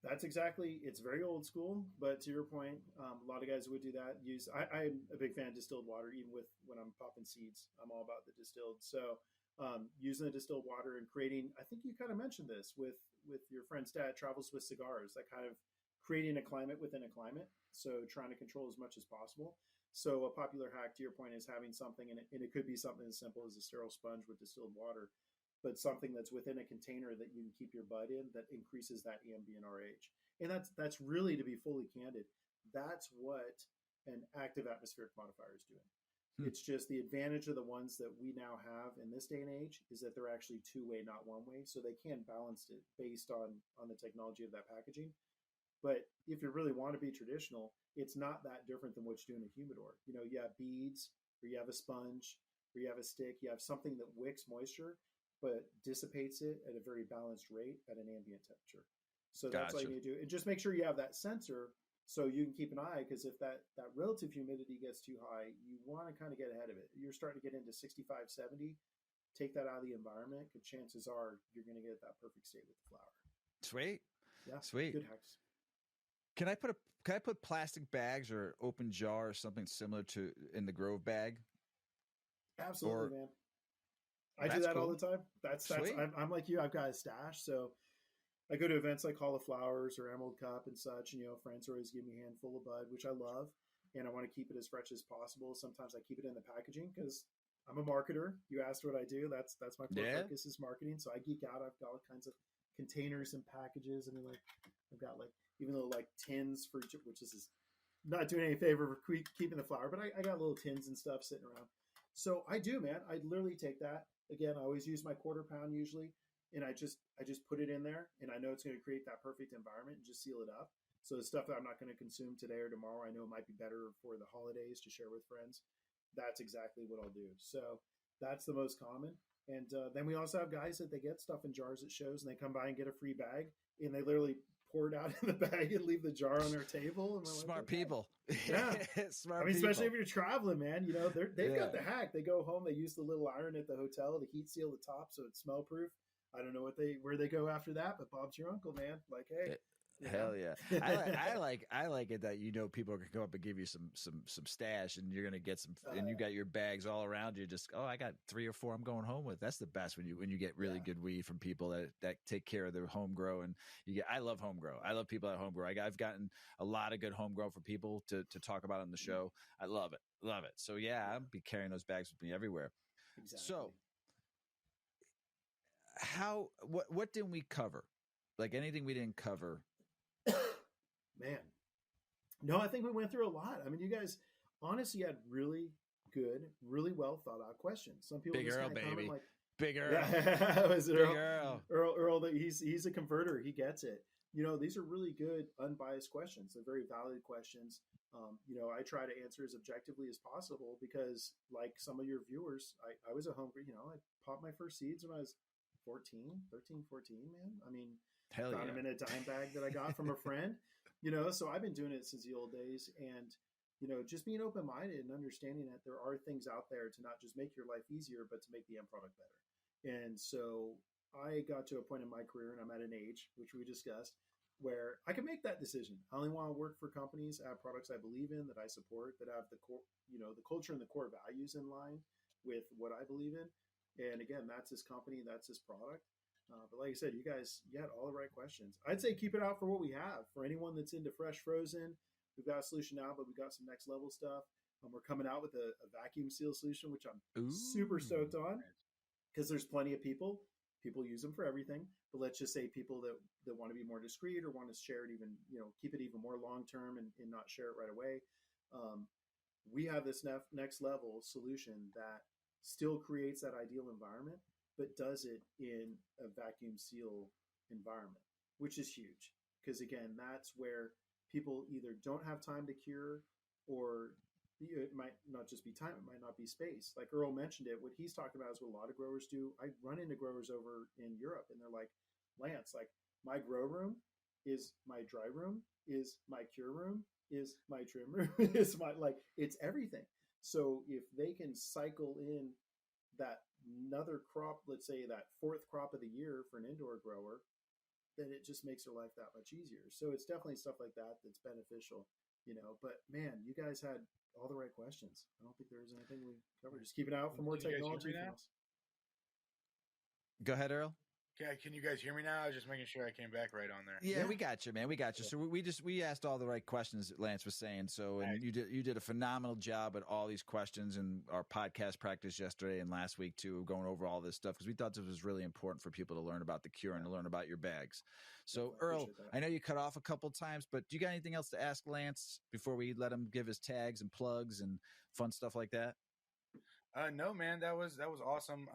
That's it's very old school, but to your point, a lot of guys would do that. I'm a big fan of distilled water, even when I'm popping seeds. I'm all about the distilled. So using the distilled water and creating, I think you kind of mentioned this with your friend's dad travels with cigars, that kind of creating a climate within a climate. So trying to control as much as possible. So a popular hack, to your point, is having something, and it could be something as simple as a sterile sponge with distilled water, but something that's within a container that you can keep your bud in that increases that ambient RH. And that's really, to be fully candid, that's what an active atmospheric modifier is doing. It's just the advantage of the ones that we now have in this day and age is that they're actually two-way, not one-way. So they can balance it based on the technology of that packaging. But if you really want to be traditional, it's not that different than what you do in a humidor. You know, you have beads, or you have a sponge, or you have a stick. You have something that wicks moisture, but dissipates it at a very balanced rate at an ambient temperature. So that's all you need to do. And just make sure you have that sensor so you can keep an eye, because if that relative humidity gets too high, you want to kind of get ahead of it. You're starting to get into 65, 70. Take that out of the environment, because chances are you're going to get that perfect state with the flower. Sweet. Yeah. Sweet. Good hacks. Can I put plastic bags or open jar or something similar to in the Grove bag? Absolutely, man. I do that all the time. That's I'm like you. I've got a stash, so I go to events like Hall of Flowers or Emerald Cup and such, and friends always give me a handful of bud, which I love, and I want to keep it as fresh as possible. Sometimes I keep it in the packaging because I'm a marketer. You asked what I do. That's my core focus is marketing. So I geek out. I've got all kinds of containers and packages. I mean, like I've got like even little like tins for, which is not doing any favor for keeping the flower, but I got little tins and stuff sitting around. So I do, man. I literally take that. Again, I always use my quarter pound usually. And I just put it in there, and I know it's going to create that perfect environment and just seal it up. So the stuff that I'm not going to consume today or tomorrow, I know it might be better for the holidays to share with friends. That's exactly what I'll do. So that's the most common. And then we also have guys that they get stuff in jars at shows, and they come by and get a free bag, and they literally pour it out in the bag and leave the jar on their table. And Smart like, okay. people. Yeah. Smart especially people. if you're traveling, man, they've got the hack. They go home, they use the little iron at the hotel to heat seal the top so it's smell proof. I don't know where they go after that, but Bob's your uncle, man. Like, hey, hell yeah! I like it that people are gonna come up and give you some stash, and you're gonna get some, and you got your bags all around you. Just I got 3 or 4 I'm going home with. That's the best when you get really good weed from people that take care of their home grow, and I love home grow. I love people at home grow. I've gotten a lot of good home grow for people to talk about on the show. I love it. So I'll be carrying those bags with me everywhere. Exactly. So. What didn't we cover? Like anything we didn't cover? Man. No, I think we went through a lot. I mean, you guys honestly had really good, really well thought out questions. Some people Big just Earl, baby. Like, Big Earl. Yeah. Was it Big Earl? Earl, he's a converter. He gets it. These are really good, unbiased questions. They're very valid questions. I try to answer as objectively as possible because, like some of your viewers, I was a hungry, I popped my first seeds when I was 13, 14, man. I mean, found them in a dime bag that I got from a friend, so I've been doing it since the old days. And, just being open-minded and understanding that there are things out there to not just make your life easier, but to make the end product better. And so I got to a point in my career, and I'm at an age, which we discussed, where I can make that decision. I only want to work for companies that have products I believe in, that I support, that have the core, the culture and the core values in line with what I believe in. And again, that's his company, that's his product. But like I said, you guys, you had all the right questions. I'd say keep it out for what we have. For anyone that's into fresh frozen, we've got a solution now, but we've got some next level stuff. We're coming out with a vacuum seal solution, which I'm super stoked on, because there's plenty of people use them for everything. But let's just say people that want to be more discreet or want to share it even, keep it even more long-term and not share it right away. We have this next level solution that still creates that ideal environment, but does it in a vacuum seal environment, which is huge. Because again, that's where people either don't have time to cure, or it might not just be time, it might not be space. Like Earl mentioned it, what he's talking about is what a lot of growers do. I run into growers over in Europe, and they're like, Lance, like my grow room is my dry room, is my cure room, is my trim room, is my, like, it's everything. So if they can cycle in that another crop, let's say that 4th crop of the year for an indoor grower, then it just makes their life that much easier. So it's definitely stuff like that that's beneficial, but man, you guys had all the right questions. I don't think there was anything we covered. Just keep it out for more technology from us. Go ahead, Earl. Can you guys hear me now? I was just making sure I came back right on there. Yeah, we got you, man. We got you. Yeah. So we asked all the right questions that Lance was saying. So, and Right. you did a phenomenal job at all these questions in our podcast practice yesterday and last week too, going over all this stuff because we thought this was really important for people to learn about the cure and to learn about your bags. So, Definitely Earl, appreciate that. I know you cut off a couple times, but do you got anything else to ask Lance before we let him give his tags and plugs and fun stuff like that? No, man, that was awesome.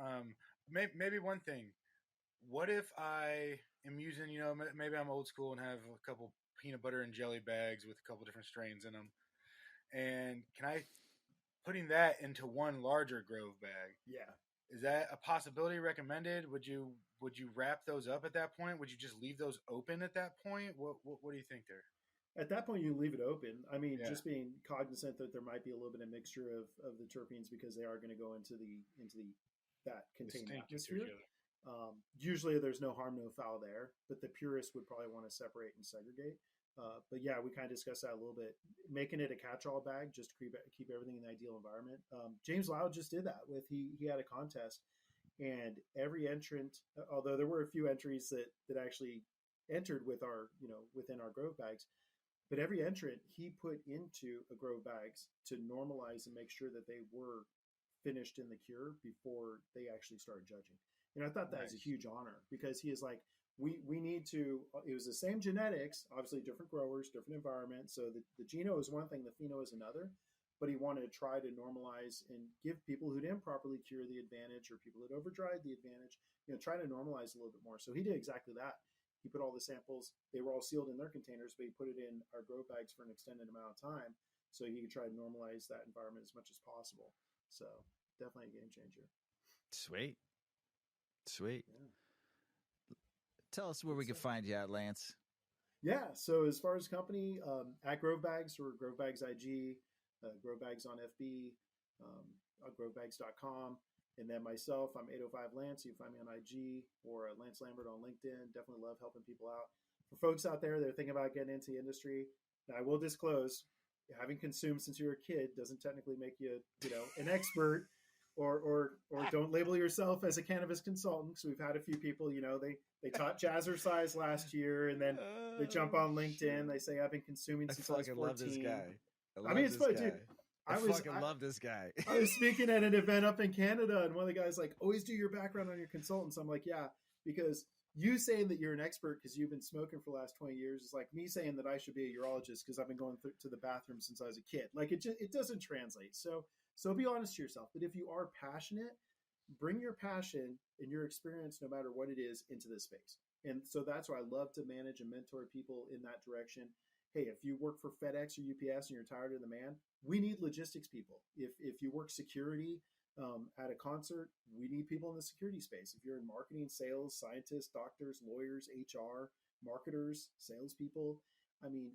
Maybe one thing. What if I am using, maybe I'm old school and have a couple peanut butter and jelly bags with a couple different strains in them, and can I putting that into one larger Grove bag? Yeah. Is that a possibility? Recommended? Would you wrap those up at that point? Would you just leave those open at that point? What do you think there? At that point, you leave it open. I mean, Yeah. just being cognizant that there might be a little bit of mixture of the terpenes because they are going to go into that contained Distinct atmosphere. material. Usually, there's no harm, no foul there, but the purist would probably want to separate and segregate. But yeah, we kind of discussed that a little bit, making it a catch-all bag just to keep everything in the ideal environment. James Loud just did that with he had a contest, and every entrant, although there were a few entries that actually entered with our within our Grove bags, but every entrant he put into a Grove bags to normalize and make sure that they were finished in the cure before they actually started judging. And I thought that was a Nice. huge honor because he is like, we need to, it was the same genetics, obviously different growers, different environment. So the geno is one thing, the pheno is another, but he wanted to try to normalize and give people who didn't properly cure the advantage or people that overdried the advantage, try to normalize a little bit more. So he did exactly that. He put all the samples, they were all sealed in their containers, but he put it in our Grow bags for an extended amount of time so he could try to normalize that environment as much as possible. So definitely a game changer. Sweet. Yeah. Tell us where we can find you at, Lance. Yeah. So as far as company, at Grove Bags or Grove Bags IG, Grove Bags on FB, grovebags.com. And then myself, I'm 805 Lance. You can find me on IG or Lance Lambert on LinkedIn. Definitely love helping people out. For folks out there that are thinking about getting into the industry, I will disclose, having consumed since you were a kid doesn't technically make you, an expert. Or don't label yourself as a cannabis consultant. So we've had a few people, they taught jazzercise last year, and then they jump on LinkedIn. They say I've been consuming since I was 14. Love this guy. I mean, it's funny, dude. I love this guy. I was speaking at an event up in Canada, and one of the guys like, always do your background on your consultants. I'm like, yeah, because you saying that you're an expert because you've been smoking for the last 20 years is like me saying that I should be a urologist because I've been going to the bathroom since I was a kid. Like it doesn't translate. So be honest to yourself. But if you are passionate, bring your passion and your experience, no matter what it is, into this space. And so that's why I love to manage and mentor people in that direction. Hey, if you work for FedEx or UPS and you're tired of the man, we need logistics people. If you work security at a concert, we need people in the security space. If you're in marketing, sales, scientists, doctors, lawyers, HR, marketers, salespeople, I mean,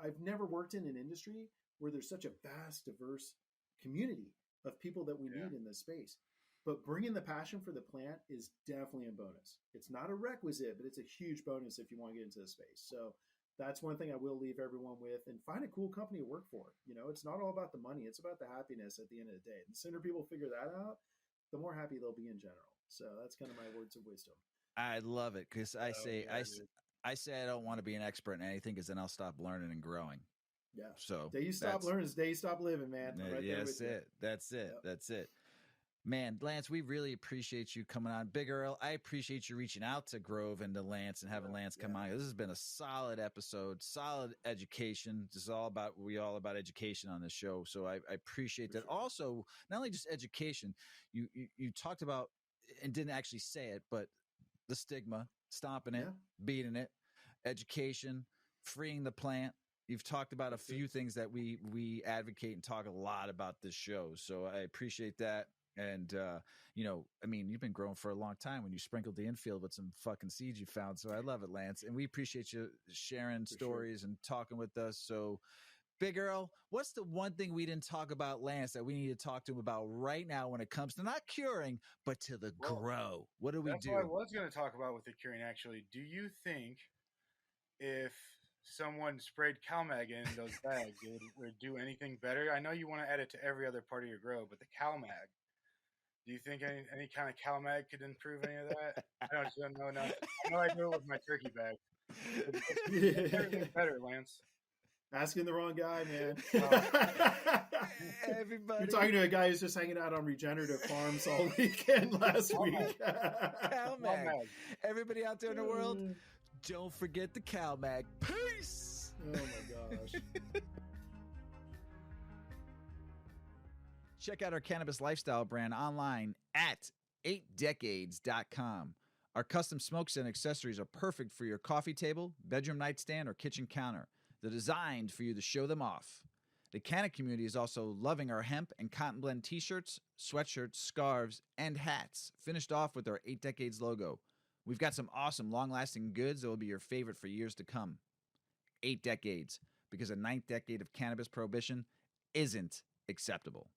I've never worked in an industry where there's such a vast, diverse community of people that we need in this space. But bringing the passion for the plant is definitely a bonus. It's not a requisite, but it's a huge bonus if you want to get into the space. So that's one thing I will leave everyone with, and find a cool company to work for. It's not all about the money. It's about the happiness at the end of the day. The sooner people figure that out, the more happy they'll be in general. So that's kind of my words of wisdom. I love it because I say I don't want to be an expert in anything because then I'll stop learning and growing. Yeah. So day you stop learning is day you stop living, man. That's it. Man, Lance, we really appreciate you coming on. Big Earl, I appreciate you reaching out to Grove and to Lance and having Lance come on. This has been a solid episode, solid education. This is all about education on this show. So I appreciate that. Sure. Also, not only just education, you talked about and didn't actually say it, but the stigma, stomping it, beating it, education, freeing the plant. You've talked about a few things that we advocate and talk a lot about this show. So I appreciate that. And, you've been growing for a long time when you sprinkled the infield with some fucking seeds you found. So I love it, Lance. And we appreciate you sharing stories and talking with us. So Big Earl, what's the one thing we didn't talk about, Lance, that we need to talk to him about right now when it comes to not curing, but to the grow? What do we do? That's what I was going to talk about with the curing, actually. Do you think if someone sprayed CalMag in those bags, it would do anything better? I know you want to add it to every other part of your grow, but the CalMag, Do you think any kind of CalMag could improve any of that? I don't know enough. I know I do it with my turkey bag. Everything's better, Lance. Asking the wrong guy, man. Everybody, you're talking to a guy who's just hanging out on regenerative farms all weekend last week. CalMag. Everybody out there in the world, don't forget the CalMag. Peace. Oh my gosh. Check out our cannabis lifestyle brand online at 8decades.com. Our custom smokes and accessories are perfect for your coffee table, bedroom nightstand, or kitchen counter. They're designed for you to show them off. The Canna community is also loving our hemp and cotton blend t-shirts, sweatshirts, scarves, and hats, finished off with our 8 Decades logo. We've got some awesome long-lasting goods that will be your favorite for years to come. 8 Decades, because a 9th decade of cannabis prohibition isn't acceptable.